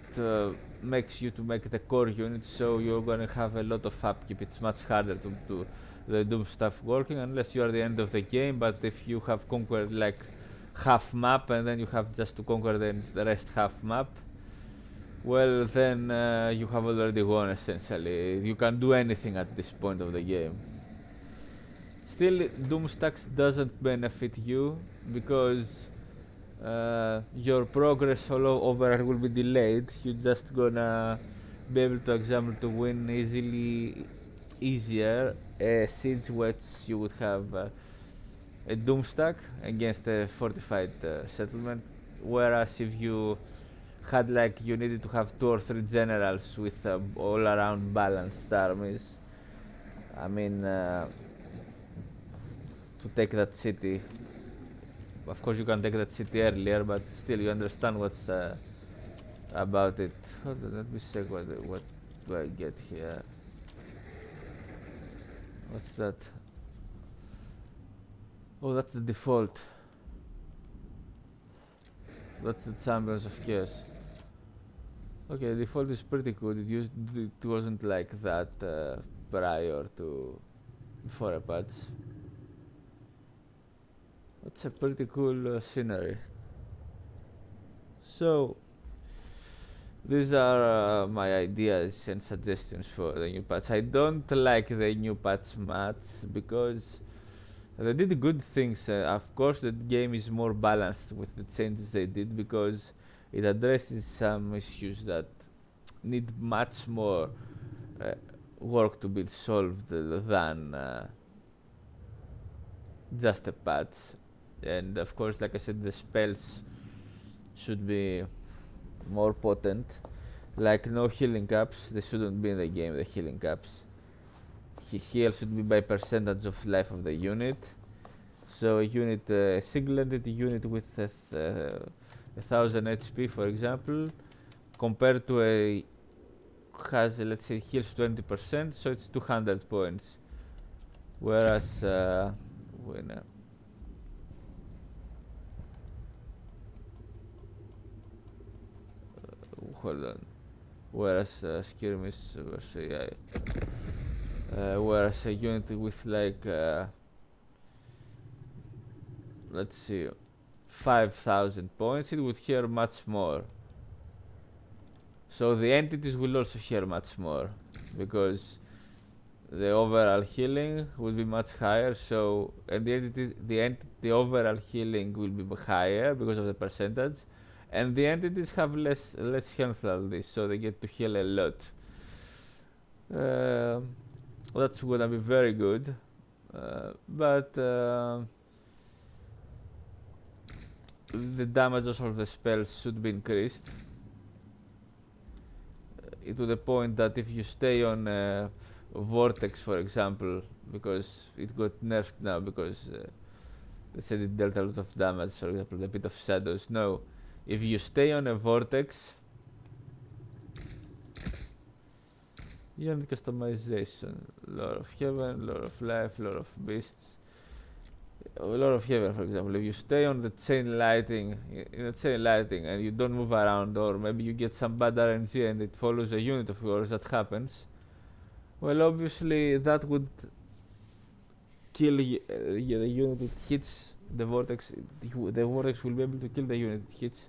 makes you to make the core unit, so you're going to have a lot of upkeep. It's much harder to do the Doom stuff working unless you are at the end of the game, but if you have conquered like half map and then you have just to conquer the rest half map, well then you have already won essentially. You can do anything at this point of the game. Still, Doomstacks doesn't benefit you because your progress all overall will be delayed. You're just gonna be able to example to win easier siege which you would have a Doomstack against a fortified settlement, whereas if you had like you needed to have 2 or 3 generals with all around balanced armies, I mean to take that city. Of course you can take that city earlier, but still you understand what's about it. Hold on, let me check what do I get here. What's that? Oh, that's the default. That's the Champions of Chaos. Okay, default is pretty good. It wasn't like that prior to before a patch. That's a pretty cool scenery. So these are my ideas and suggestions for the new patch. I don't like the new patch much because they did good things. Of course, the game is more balanced with the changes they did because it addresses some issues that need much more work to be solved than just a patch. And of course, like I said, the spells should be more potent. Like no healing caps, they shouldn't be in the game, the healing caps. Heal should be by percentage of life of the unit. So a unit, a single entity unit with 1000 HP, for example, compared to a has let's say heals 20%, so it's 200 points. Whereas when hold on. Whereas skirmish versus AI. Whereas a unit with like let's see 5000 points, it would heal much more. So the entities will also heal much more because the overall healing will be much higher. So and the overall healing will be higher because of the percentage, and the entities have less health than this, so they get to heal a lot. That's gonna be very good, but the damage also of the spells should be increased to the point that if you stay on Vortex, for example, because it got nerfed now because they said it dealt a lot of damage, for example, the Pit of Shadows. No, if you stay on a Vortex, unit customization, Lord of Heaven, Lord of Life, Lord of Beasts. Lord of Heaven, for example, if you stay on the chain lighting, in the chain lighting, and you don't move around, or maybe you get some bad RNG and it follows a unit of yours, that happens. Well, obviously that would kill the unit it hits. The vortex will be able to kill the unit it hits,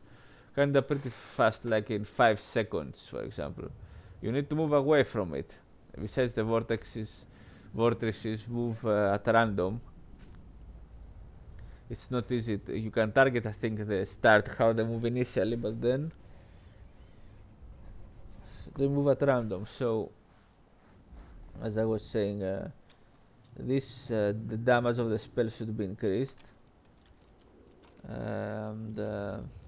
kinda pretty fast, like in 5 seconds, for example. You need to move away from it. Besides, the vortexes move at random. It's not easy. You can target, I think, the start, how they move initially, but then they move at random. So, as I was saying, the damage of the spell should be increased, and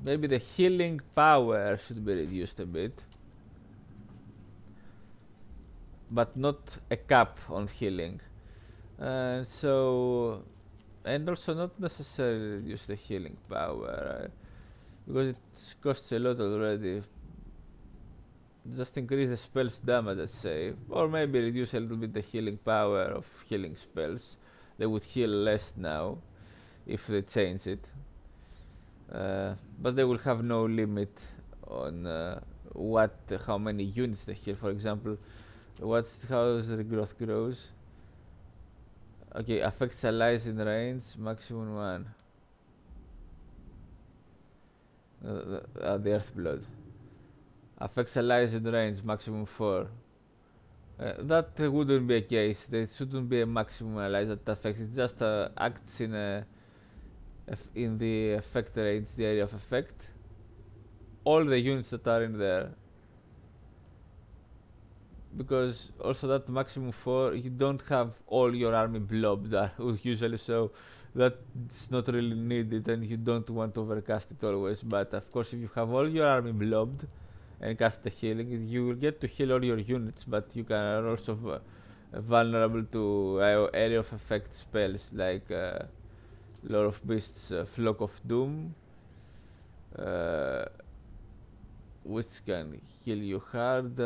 maybe the healing power should be reduced a bit, but not a cap on healing. And also not necessarily reduce the healing power because it costs a lot already. Just increase the spell's damage, let's say, or maybe reduce a little bit the healing power of healing spells. They would heal less now if they change it, but they will have no limit on how many units they heal. For example, how the growth grows. Okay, affects allies in range, maximum 1. the Earth Blood. Affects allies in range, maximum 4. That wouldn't be a case. There shouldn't be a maximum allies that affects. It just acts in the effect range, the area of effect. All the units that are in there. Because also that maximum 4, you don't have all your army blobbed usually, so that's not really needed, and you don't want to overcast it always. But of course, if you have all your army blobbed and cast the healing, you will get to heal all your units, but you are also vulnerable to area of effect spells like Lord of Beasts, Flock of Doom, which can heal you hard.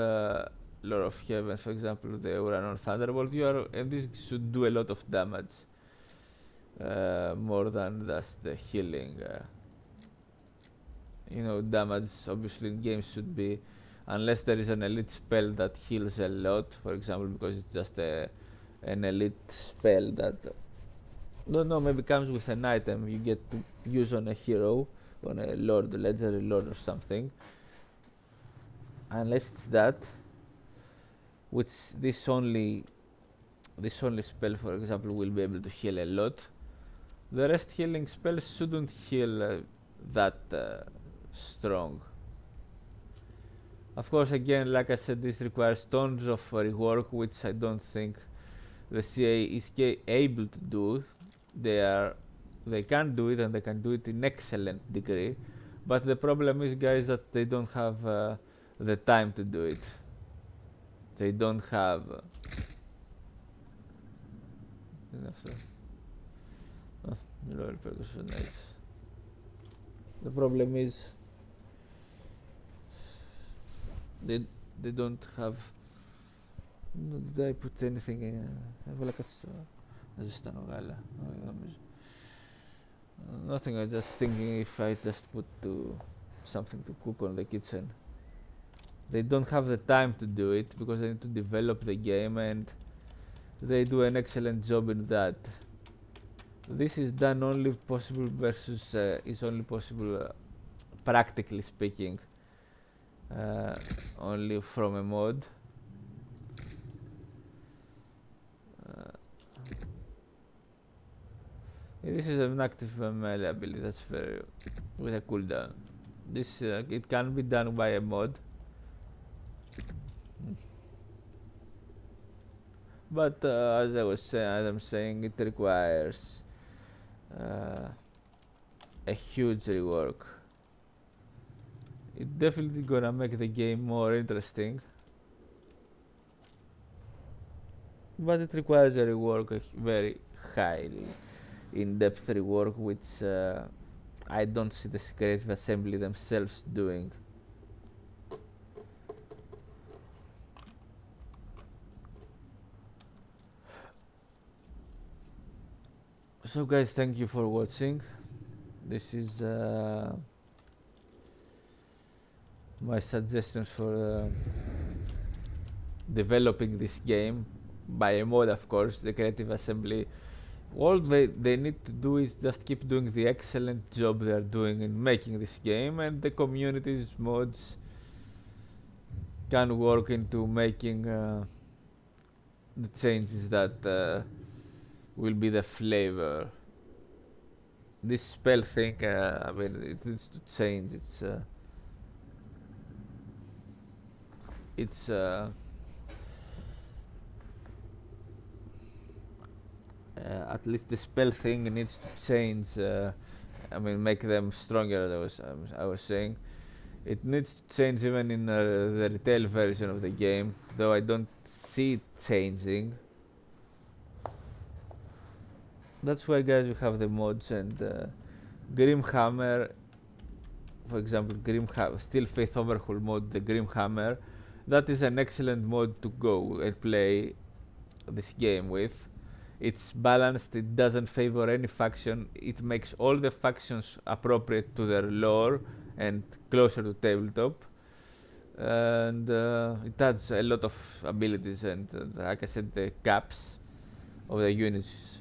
Lord of Heaven, for example, the Uranon Thunderbolt. And this should do a lot of damage, more than just the healing. Damage obviously in games should be, unless there is an elite spell that heals a lot, for example, because it's just an elite spell that maybe comes with an item you get to use on a hero, on a lord, a legendary lord or something. Unless it's that, which this only spell, for example, will be able to heal a lot. The rest healing spells shouldn't heal that strong. Of course, again, like I said, this requires tons of rework, which I don't think the CA is able to do. They can do it, and they can do it in excellent degree. But the problem is, guys, that they don't have the time to do it. They don't have loyal percussion knights. The problem is they don't have. Did I put anything in? Έβαλα κάτι να ζεστάνω γάλα. Nothing. I'm just thinking if I just put something to cook on the kitchen. They don't have the time to do it because they need to develop the game, and they do an excellent job in that. This is done only possible versus is only possible practically speaking, only from a mod. This is an active melee ability, that's very with a cooldown. This it can be done by a mod. But as I'm saying, it requires a huge rework. It's definitely gonna make the game more interesting, but it requires a rework, a very highly in-depth rework, which I don't see the Creative Assembly themselves doing. So guys, thank you for watching. This is my suggestions for developing this game by a mod, of course. The Creative Assembly, all they need to do is just keep doing the excellent job they are doing in making this game, and the community's mods can work into making the changes that will be the flavor. This spell thing, I mean, it needs to change. It's at least the spell thing needs to change. I mean, make them stronger. I was saying, it needs to change even in the retail version of the game, though I don't see it changing. That's why, guys, we have the mods, and Grimhammer, for example, Steel Faith Overhaul mod, the Grimhammer, that is an excellent mod to go and play this game with. It's balanced, it doesn't favor any faction, it makes all the factions appropriate to their lore and closer to tabletop, and it adds a lot of abilities, and like I said, the caps of the units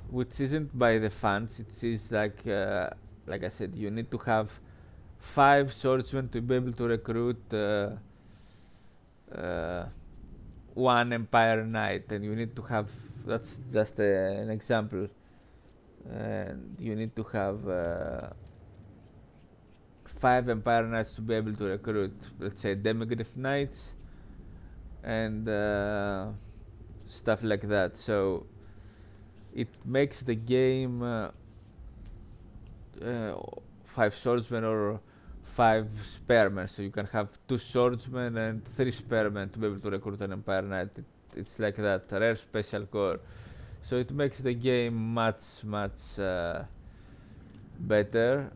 which isn't by the fans. It is like I said, you need to have 5 swordsmen to be able to recruit uh, 1 Empire Knight, and you need to have. That's just an example, and you need to have 5 Empire Knights to be able to recruit, let's say, Demigryph Knights and stuff like that. So it makes the game 5 swordsmen or 5 spearmen, so you can have 2 swordsmen and 3 spearmen to be able to recruit an Empire Knight. It's like that, rare special core. So it makes the game much better.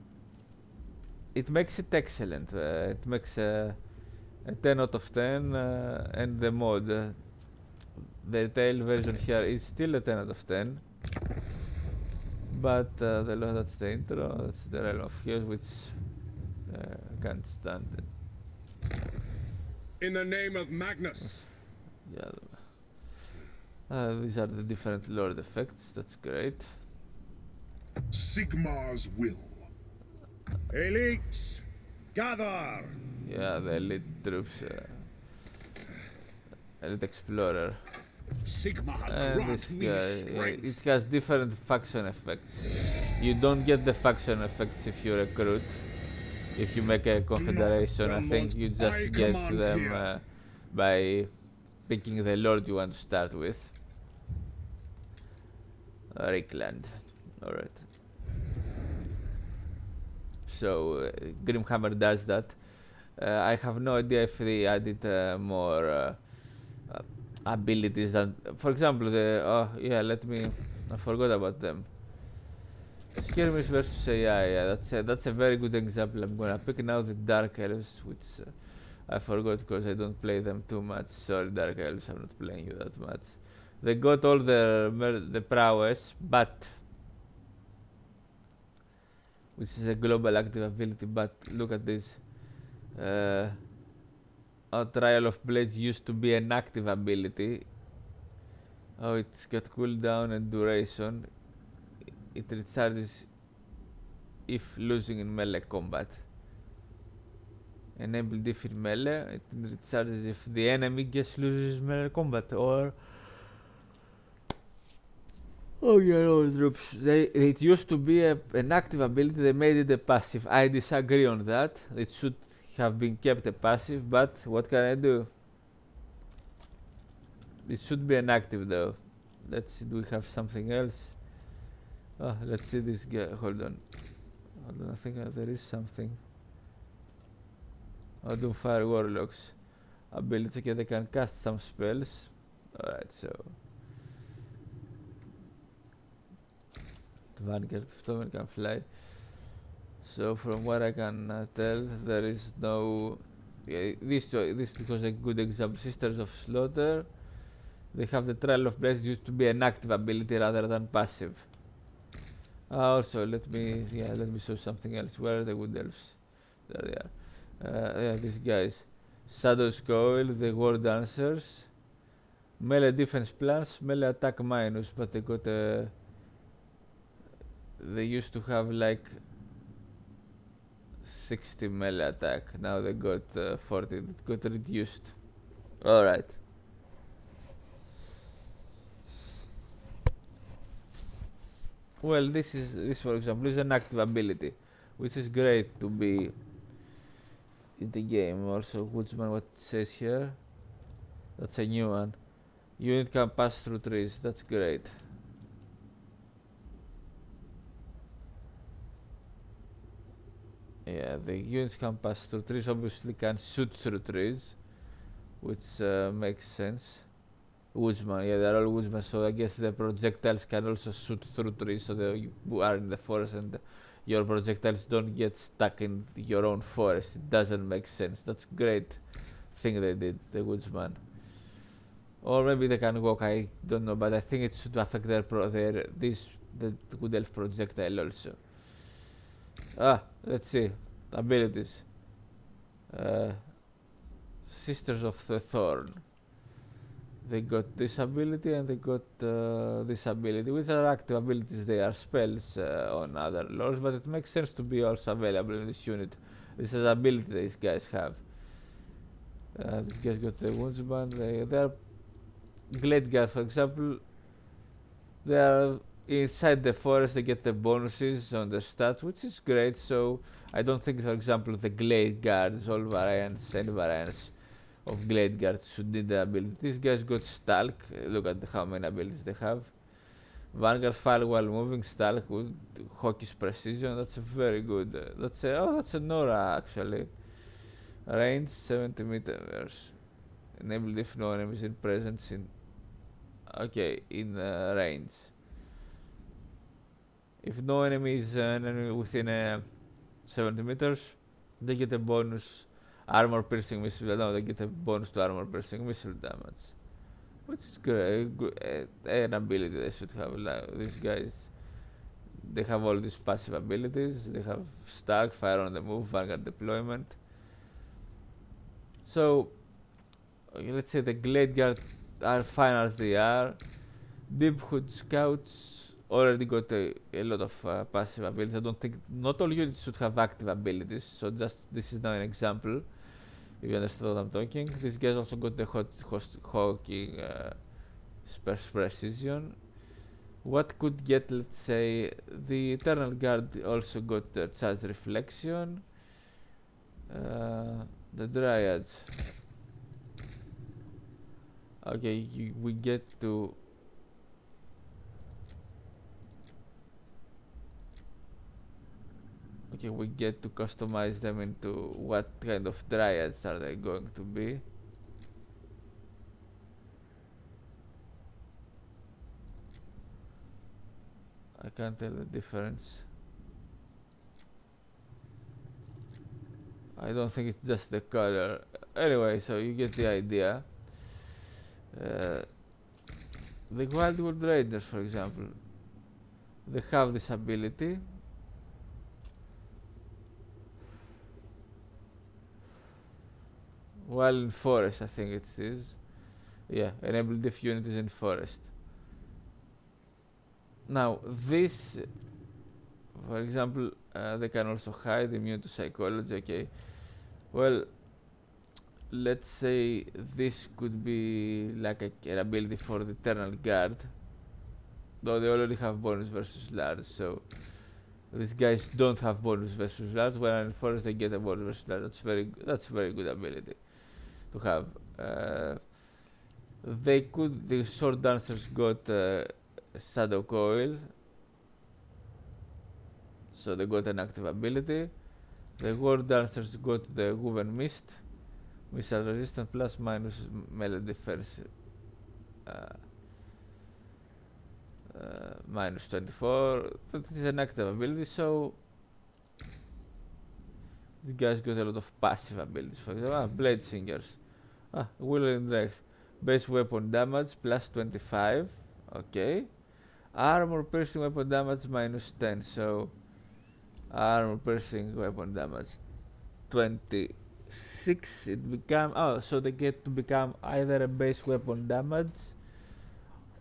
It makes it excellent. It makes a 10 out of 10, and the mod, the retail version here is still a 10 out of 10. But that's the intro, that's the Realm of Chaos, which can't stand it. In the name of Magnus. Yeah. These are the different Lord effects, that's great. Sigmar's will. Elites, gather! Yeah, the elite troops. Elite Explorer. Sigmar, And this grant me guy, strength. it has different faction effects. You don't get the faction effects if you recruit. If you make a confederation, I think you just get them by picking the lord you want to start with. Rickland. Alright. So Grimhammer does that. I have no idea if they added more abilities than, for example, I forgot about them. Skirmish versus AI, yeah, that's a very good example. I'm gonna pick now the Dark Elves, which I forgot because I don't play them too much. Sorry, Dark Elves, I'm not playing you that much. They got all the prowess, but which is a global active ability. But look at this. Our Trial of Blades used to be an active ability. Oh, it's got cooldown and duration. It recharges if losing in melee combat. Enable diff in melee. It recharges if the enemy loses melee combat. Or troops. It used to be an active ability. They made it a passive. I disagree on that. It should have been kept a passive, but what can I do? It should be an active though. Let's see, do we have something else? Let's see this guy. Hold on, I think there is something. Doomfire Warlocks ability. Okay, they can cast some spells. Alright, so Vanguard Storm can fly. So from what I can tell, there is no. This was a good example. Sisters of Slaughter. They have the Trial of Blades used to be an active ability rather than passive. Also, let me show something else. Where are the Wood Elves? There they are. Yeah, these guys. Shadow's Coil, the War Dancers. Melee defense plus, melee attack minus, but they got a. They used to have like 60 melee attack. Now they got 40. It got reduced. Alright. Well, this for example is an active ability, which is great to be in the game. Also, Woodsman, what it says here? That's a new one. Unit can pass through trees. That's great. Yeah, the units can pass through trees. Obviously, can shoot through trees, which makes sense. Woodsman, yeah, they're all woodsman, so I guess the projectiles can also shoot through trees, so you are in the forest and your projectiles don't get stuck in your own forest. It doesn't make sense. That's great thing they did, the woodsman. Or maybe they can walk, I don't know, but I think it should affect the Wood Elf projectile also. Let's see. They got this ability and they got this ability, which are active abilities. They are spells on other lords, but it makes sense to be also available in this unit. This is ability these guys have. These guys got the wounds band. They are Glade Guard, for example. They are inside the forest. They get the bonuses on the stats, which is great. So I don't think, for example, the Glade Guards, all variants, any variants of Glade Guards should need the ability. These guys got Stalk. Look at how many abilities they have. Vanguard file while moving, Stalk with Hockey's precision. That's a very good. That's a Nora actually. Range 70 meters. Enabled if no enemies in presence in. Okay, in range. If no enemy is within 70 meters, they get a bonus armor piercing missile. No, they get a bonus to armor piercing missile damage, which is great. An ability they should have. Like these guys, they have all these passive abilities. They have stack, fire on the move, vanguard deployment. So, okay, let's say the Glade Guard are fine as they are. Deep Hood Scouts already got a lot of passive abilities. I don't think not all units should have active abilities. So just this is now an example. If you understand what I'm talking, these guys also got the hawking precision. What could get, let's say, the Eternal Guard also got charge reflection. The Dryads. Okay, we get to. Okay, we get to customize them into what kind of dryads are they going to be. I can't tell the difference. I don't think it's just the color. Anyway, so you get the idea. The Wildwood Raiders, for example, they have this ability. While in forest, I think it is. Yeah, enabled if unit is in forest. Now, this, for example, they can also hide, immune to psychology. Okay, well, let's say this could be like an ability for the Eternal Guard, though they already have bonus versus large, so these guys don't have bonus versus large. When in forest they get a bonus versus large. That's a very good ability to have. The sword dancers got Shadow Coil, so they got an active ability. The war dancers got the Woven Mist, missile resistance plus minus melee defense, minus 24. That is an active ability, so these guys got a lot of passive abilities. For example, Blade Singers. Will and Rex. Base weapon damage plus 25. Okay. Armor piercing weapon damage minus 10. So, armor piercing weapon damage 26. It become. So they get to become either a base weapon damage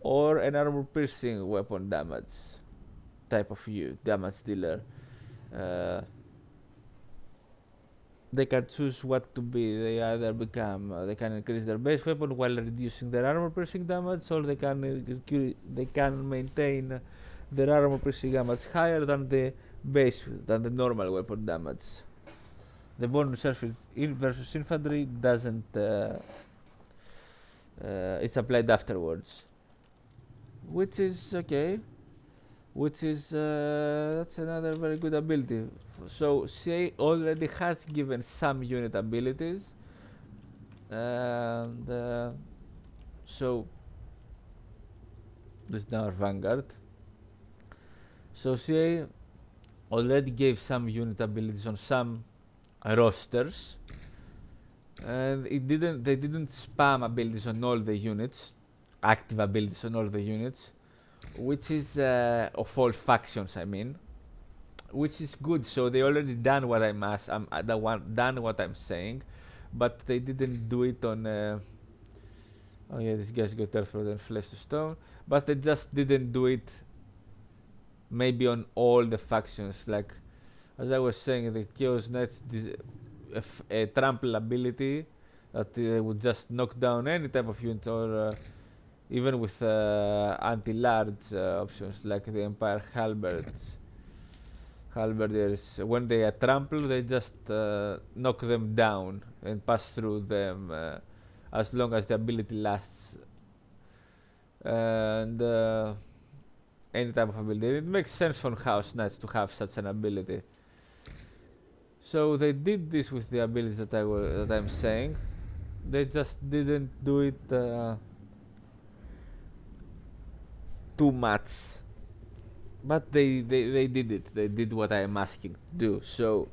or an armor piercing weapon damage type of damage dealer. They can choose what to be. They either they can increase their base weapon while reducing their armor piercing damage, or they can maintain their armor piercing damage higher than the normal weapon damage. The bonus versus infantry doesn't. It's applied afterwards, which is okay. That's another very good ability. So CA already has given some unit abilities, and so this is now our Vanguard. So CA already gave some unit abilities on some rosters, and they didn't spam abilities on all the units, active abilities on all the units, which is of all factions, I mean, which is good. So they already done what done what I'm saying, but they didn't do it on Oh yeah, these guys got earthbound and flesh to stone, but they just didn't do it. Maybe on all the factions, like as I was saying, the Chaos Knights a trample ability that would just knock down any type of unit, or even with anti-large options like the Empire Halberdiers. When they are trampled, they just knock them down and pass through them as long as the ability lasts. And any type of ability. It makes sense for House Knights to have such an ability. So they did this with the abilities that I'm saying. They just didn't do it too much. But they did it. They did what I'm asking to do. So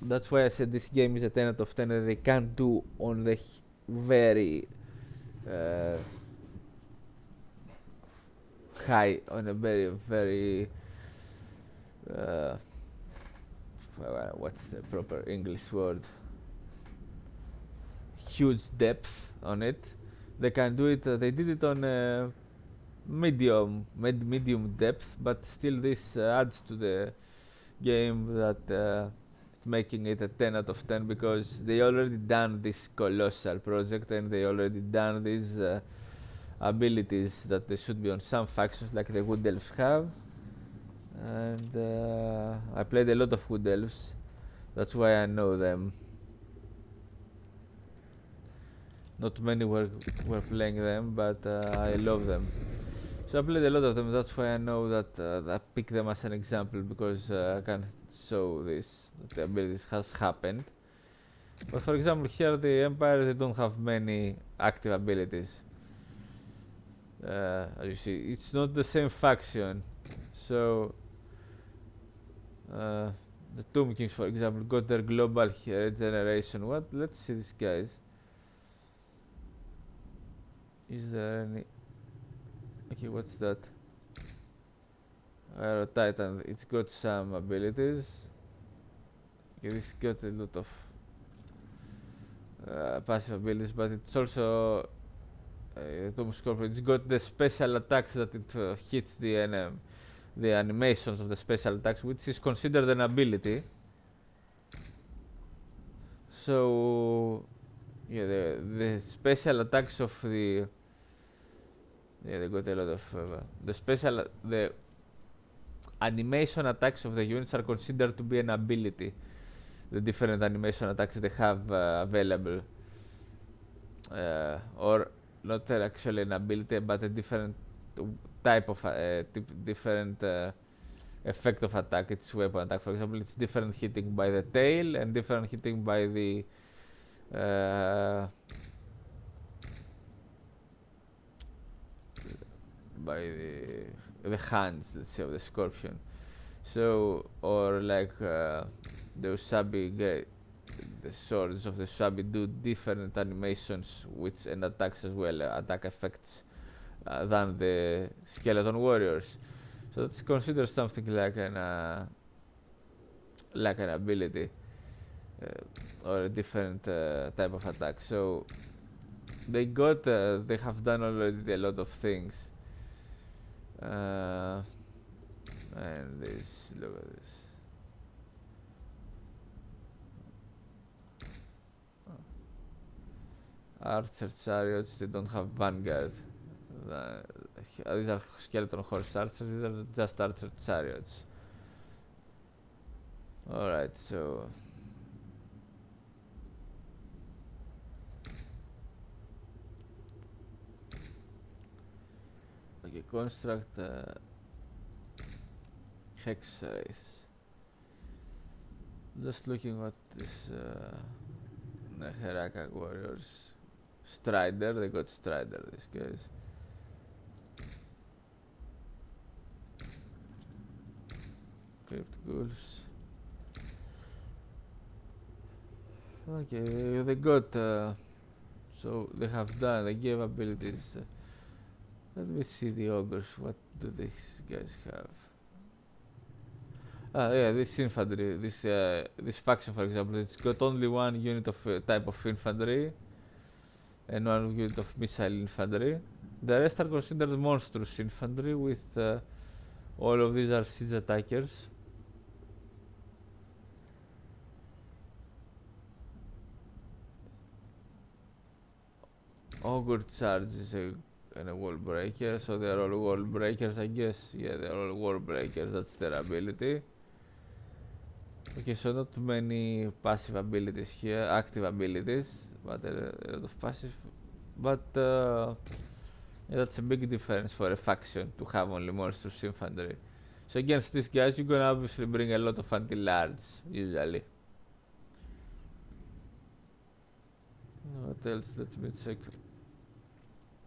that's why I said this game is a 10 out of 10 that they can't do on the very high, on a very what's the proper English word? Huge depth on it. They can do it. They did it on medium depth, but still this adds to the game that making it a 10 out of 10 because they already done this colossal project and they already done these abilities that they should be on some factions like the Wood Elves have. And I played a lot of Wood Elves, that's why I know them. Not many were playing them, but I love them. So I played a lot of them, that's why I know that I pick them as an example because I can show this, that the abilities has happened. But for example here the Empire, they don't have many active abilities. As you see, it's not the same faction. So the Tomb Kings, for example, got their global regeneration. What? Let's see these guys. Is there any? Okay, what's that? Aero Titan. It's got some abilities. Okay, this got a lot of passive abilities, but it's also Tomb Scorpion. It's got the special attacks that it hits the enemy. The animations of the special attacks, which is considered an ability. So yeah, the special attacks of the they got a lot of the animation attacks of the units are considered to be an ability. The different animation attacks they have available, or not actually an ability, but a different type of different effect of attack. It's weapon attack, for example. It's different hitting by the tail and different hitting by the hands, let's say, of the scorpion. So, or like the Usabi, the swords of the Usabi do different animations, which and attacks as well, attack effects than the skeleton warriors. So that's considered something like an ability or a different type of attack. So they have done already a lot of things. And this, look at this. Archer chariots, they don't have vanguard. These are skeleton horse archers, these are just archer chariots. Alright, so okay, construct hex race. Just looking at this Heraka warriors. Strider, they got Strider, these guys. Crypt ghouls. Okay, they got so they gave abilities. Let me see the ogres, what do these guys have? Yeah, this infantry, this faction, for example, it's got only one unit of type of infantry. and 1 unit of missile infantry. The rest are considered monstrous infantry, with all of these are siege attackers. Ogre charge is a wall breaker, so they are all wall breakers, I guess. Yeah, they are all wall breakers, that's their ability. Okay, so not too many passive abilities here, active abilities, but a lot of passive. But yeah, that's a big difference for a faction to have only monstrous infantry. So against these guys, you're gonna obviously bring a lot of anti-large, usually. What else? Let me check.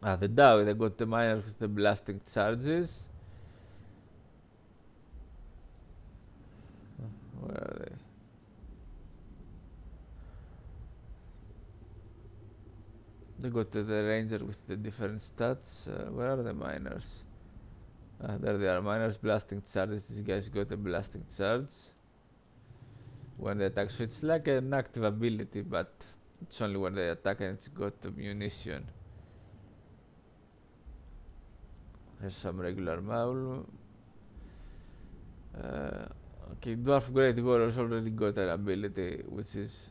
The Dow, they got the miners with the blasting charges. Where are they? They got the ranger with the different stats. Where are the miners? There they are, miners blasting charges. This guy's got a blasting charge when they attack. So it's like an active ability, but it's only when they attack and it's got the munition. There's some regular maul. Okay, Dwarf Great Warriors already got an ability, which is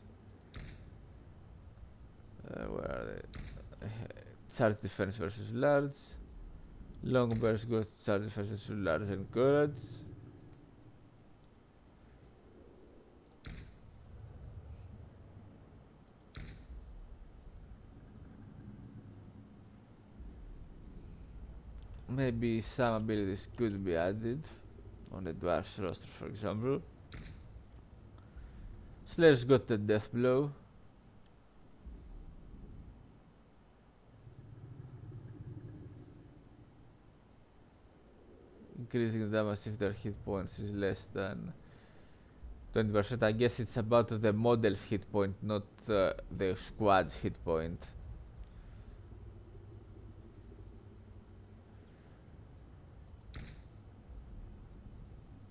where are they? Charge defense versus large. Long bears got charge defense versus large and courage. Maybe some abilities could be added on the dwarf's roster, for example. Slayer's got the death blow. Increasing the damage if their hit points is less than 20%. I guess it's about the model's hit point, not the squad's hit point.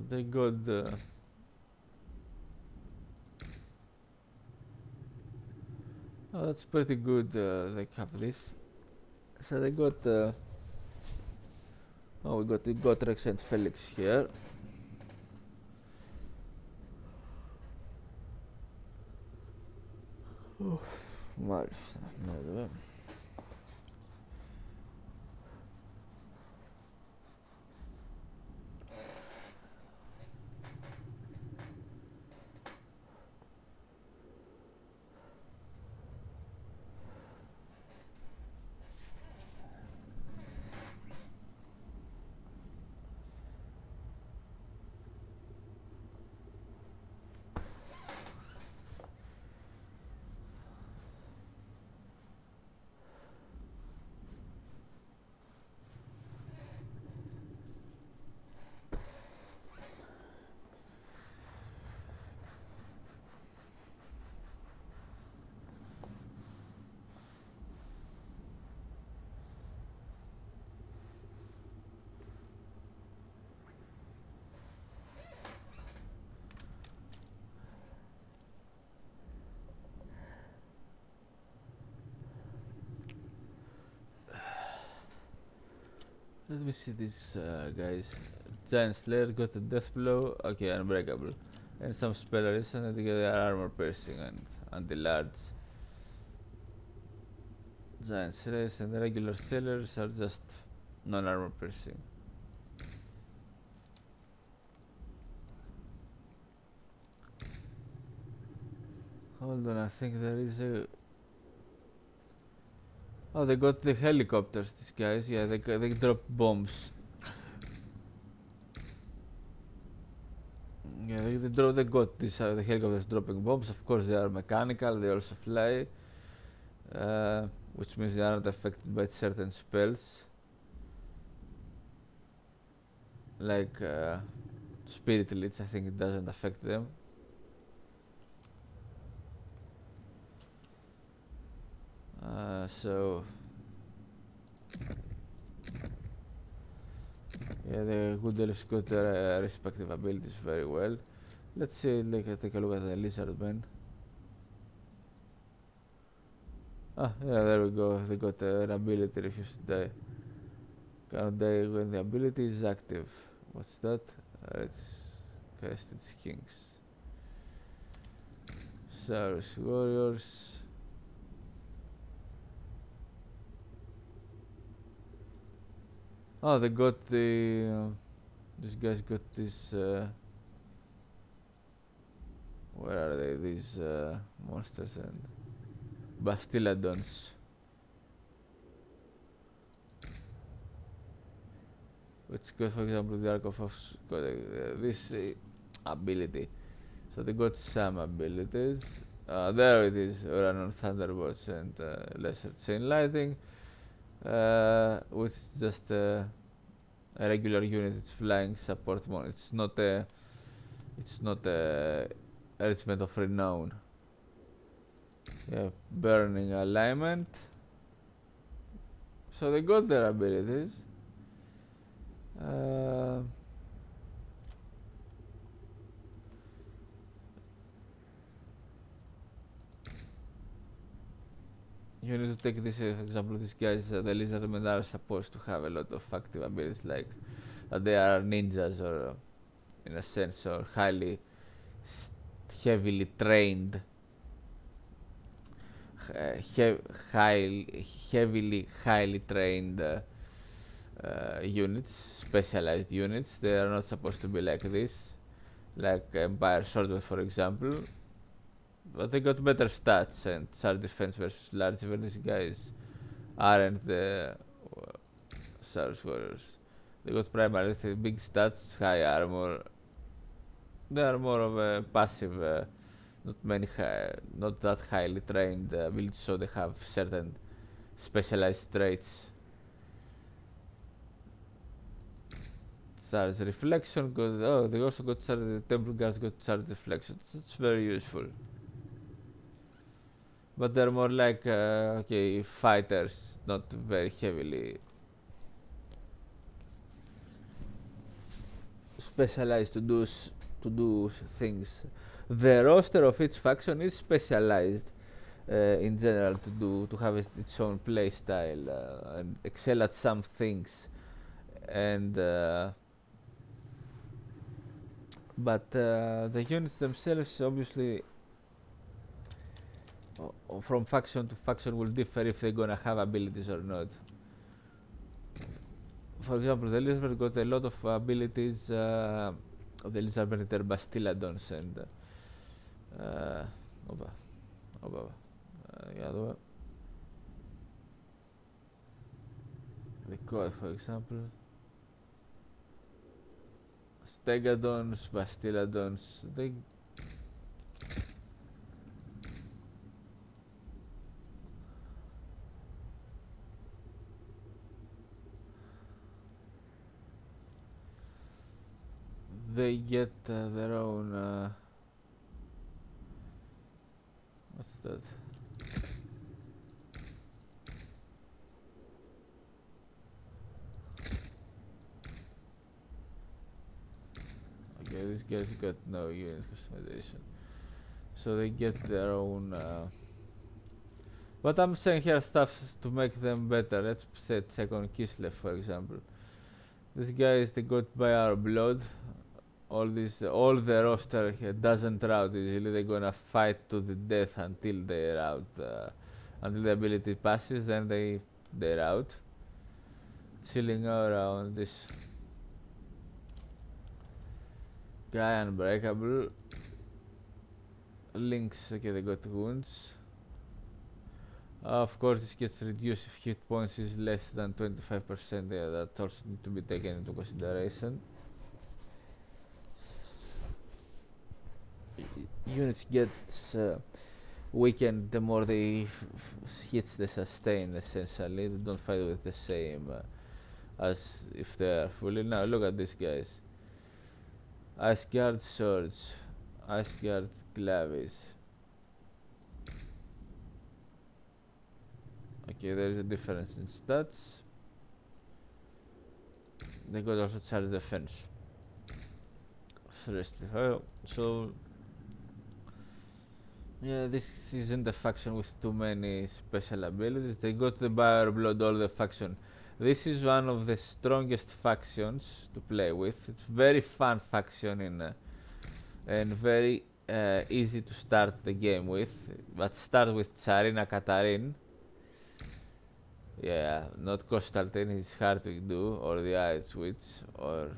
They got oh, that's pretty good. They have this. So they got oh, we got Gotrex and Felix here. Μάλιστα, ναι εδώ. Let me see this, guys. Giant Slayer got a death blow. Okay, unbreakable. And some spell resistance, and they get armor piercing and anti-large. Giant Slayers and regular Sailors are just non-armor piercing. Hold on, I think there is a... Oh, they got the helicopters, these guys. Yeah, they drop bombs. Yeah, they got these the helicopters dropping bombs. Of course, they are mechanical. They also fly, which means they aren't affected by certain spells, like Spirit Lich. I think it doesn't affect them. So yeah, the good elves got their respective abilities very well. Let's see, take a look at the Lizardmen. Ah, yeah, there we go. They got an ability refuse to die. Cannot die when the ability is active. What's that? It's casted kings. Cyrus warriors. Oh, they got the. These guys got this. Where are they? These monsters and Bastiladons. Which got, for example, the Ark of got this ability. So they got some abilities. There it is, Run on Thunderbolts and Lesser Chain Lightning, which is just a regular unit. It's flying support mode. It's not a regiment of renown. Yeah, burning alignment. So they got their abilities. You need to take this example. These guys, the lizardmen, are supposed to have a lot of active abilities, like they are ninjas, or in a sense, or heavily trained, highly trained units, specialized units. They are not supposed to be like this, like Empire Swordman, for example. But they got better stats and charge defense versus large. Even these guys aren't the Cyrus warriors. They got primarily big stats, high armor. They are more of a passive, not that highly trained abilities, so they have certain specialized traits. Charge reflection. They also got charge. The temple guards got charge reflection. It's very useful. But they're more like okay, fighters, not very heavily specialized to do things. The roster of each faction is specialized in general to have its own play style and excel at some things, and but the units themselves obviously from faction to faction will differ if they're gonna have abilities or not. For example, the lizard got a lot of abilities. The lizard they're Bastiladons and the code, for example, Stegadons, Bastiladons. They get their own. What's that? Okay, these guys got no unit customization, so they get their own. But I'm saying here stuff to make them better. Let's check on Kislev, for example. These guys, they got by our blood. All the roster here doesn't rout easily. They're gonna fight to the death until they rout, until the ability passes. Then they rout. Chilling around this guy, unbreakable. Lynx, okay, they got wounds. Of course, this gets reduced if hit points is less than 25%. Yeah, that also need to be taken into consideration. Units get weakened the more they hits they sustain. Essentially, they don't fight with the same as if they are fully. Now look at these guys. Ice Guard swords, Ice Guard claves. Okay, there is a difference in stats. They got also charge defense. Seriously, so Yeah, this isn't a faction with too many special abilities. They got the Buyer Blood, all the faction. This is one of the strongest factions to play with. It's very fun faction and very easy to start the game with. But start with Tsarina Katarin. Yeah, not Konstantin, it's hard to do, or the Ice Witch, or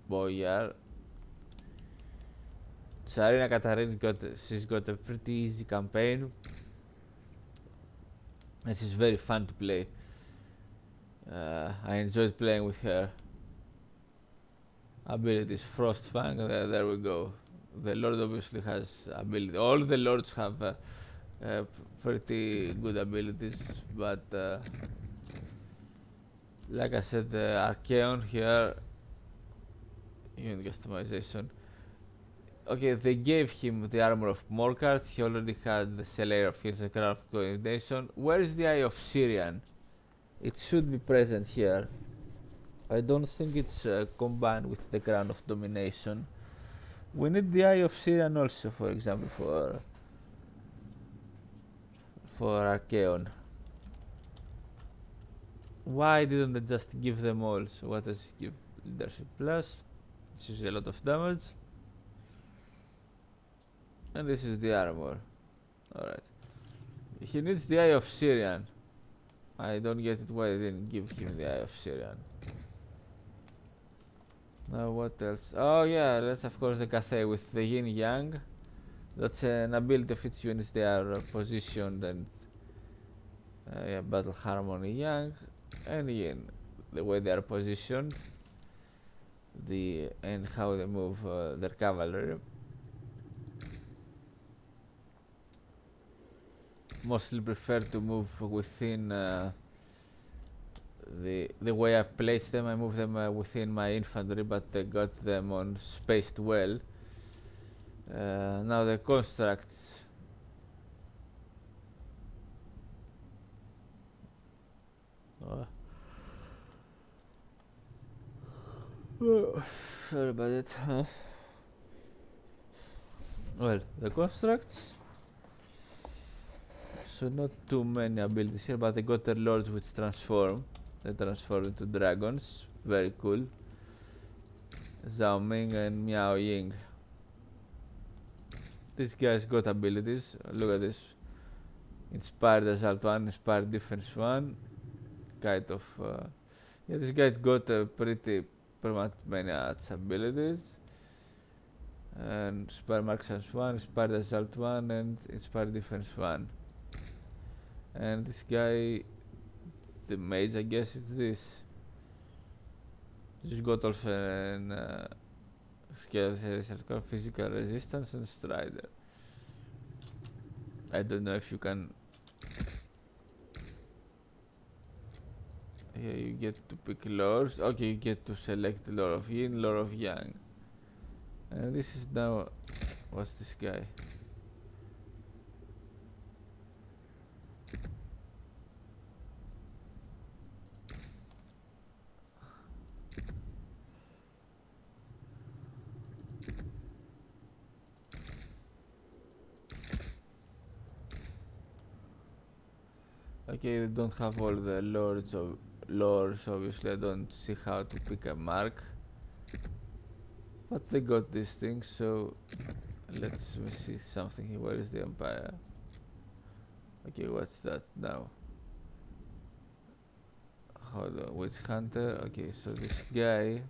Boyar. Tsarina Katarin she's got a pretty easy campaign, and she's very fun to play. I enjoyed playing with her. Abilities Frostfang, there we go. The Lord obviously has ability. All the Lords have pretty good abilities, but like I said, the Archeon here, unit customization. Okay, they gave him the armor of Morkart. He already had the Slayer of his Crown of Coordination. Where is the Eye of Syrian? It should be present here. I don't think it's combined with the Crown of Domination. We need the Eye of Syrian also, for example, for Archeon. Why didn't they just give them all? So what does it give? Leadership Plus. This is a lot of damage. And this is the armor. Alright. He needs the Eye of Syrian. I don't get it why they didn't give him the Eye of Syrian. Now what else? Oh yeah, that's of course the Cathay with the Yin Yang. That's an ability of its units. They are positioned and yeah, battle harmony Yang and Yin. The way they are positioned, and how they move their cavalry. Mostly prefer to move within the way I place them. I move them within my infantry, but they got them on spaced well. Now the constructs. Sorry about it. Well, the constructs. So not too many abilities here, but they got their lords which transform. They transform into dragons. Very cool. Zhao Ming and Miao Ying. These guys got abilities. Look at this. Inspired Assault 1, Inspired Defense 1. Kind of... yeah, this guy got pretty much many abilities. And Inspired Marksman 1, Inspired Assault 1 and Inspired Defense 1. And this guy, the mage, I guess it's this. He's got also an physical resistance and strider. I don't know if you can. Here you get to pick lores. Okay, you get to select lore of Yin, lore of Yang. And this is now. What's this guy? Okay, they don't have all the lores, obviously I don't see how to pick a mark. But they got these things, so let's see something here. Where is the Empire? Okay, what's that now? Hold on, Witch Hunter. Okay, so this guy.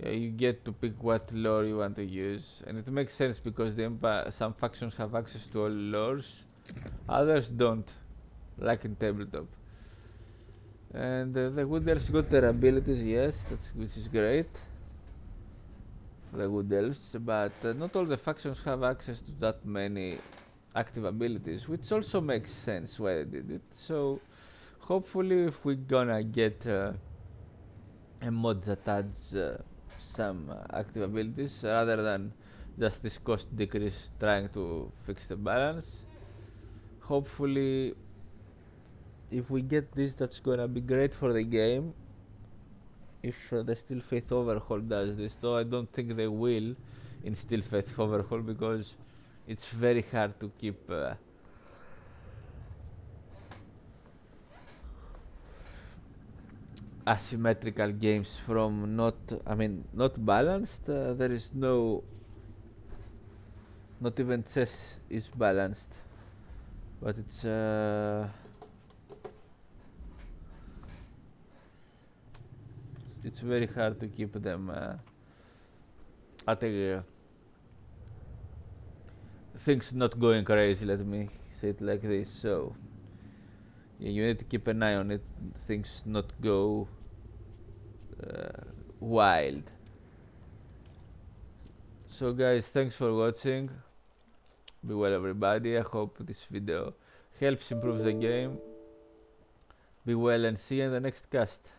Yeah, you get to pick what lore you want to use, and it makes sense because the Empire, some factions have access to all lores. Others don't, like in tabletop. And the Wood Elves got their abilities, yes, which is great. The Wood Elves, but not all the factions have access to that many active abilities, which also makes sense why they did it. So, hopefully, if we're gonna get a mod that adds some active abilities rather than just this cost decrease trying to fix the balance. Hopefully, if we get this, that's gonna be great for the game. If the Steel Faith Overhaul does this, though I don't think they will in Steel Faith Overhaul because it's very hard to keep asymmetrical games from not balanced. There is no, not even chess is balanced, but it's very hard to keep them at a things not going crazy, let me say it like this. So yeah, you need to keep an eye on it, things not go wild. So guys, thanks for watching. Be well everybody. I hope this video helps improve the game. Be well and see you in the next cast.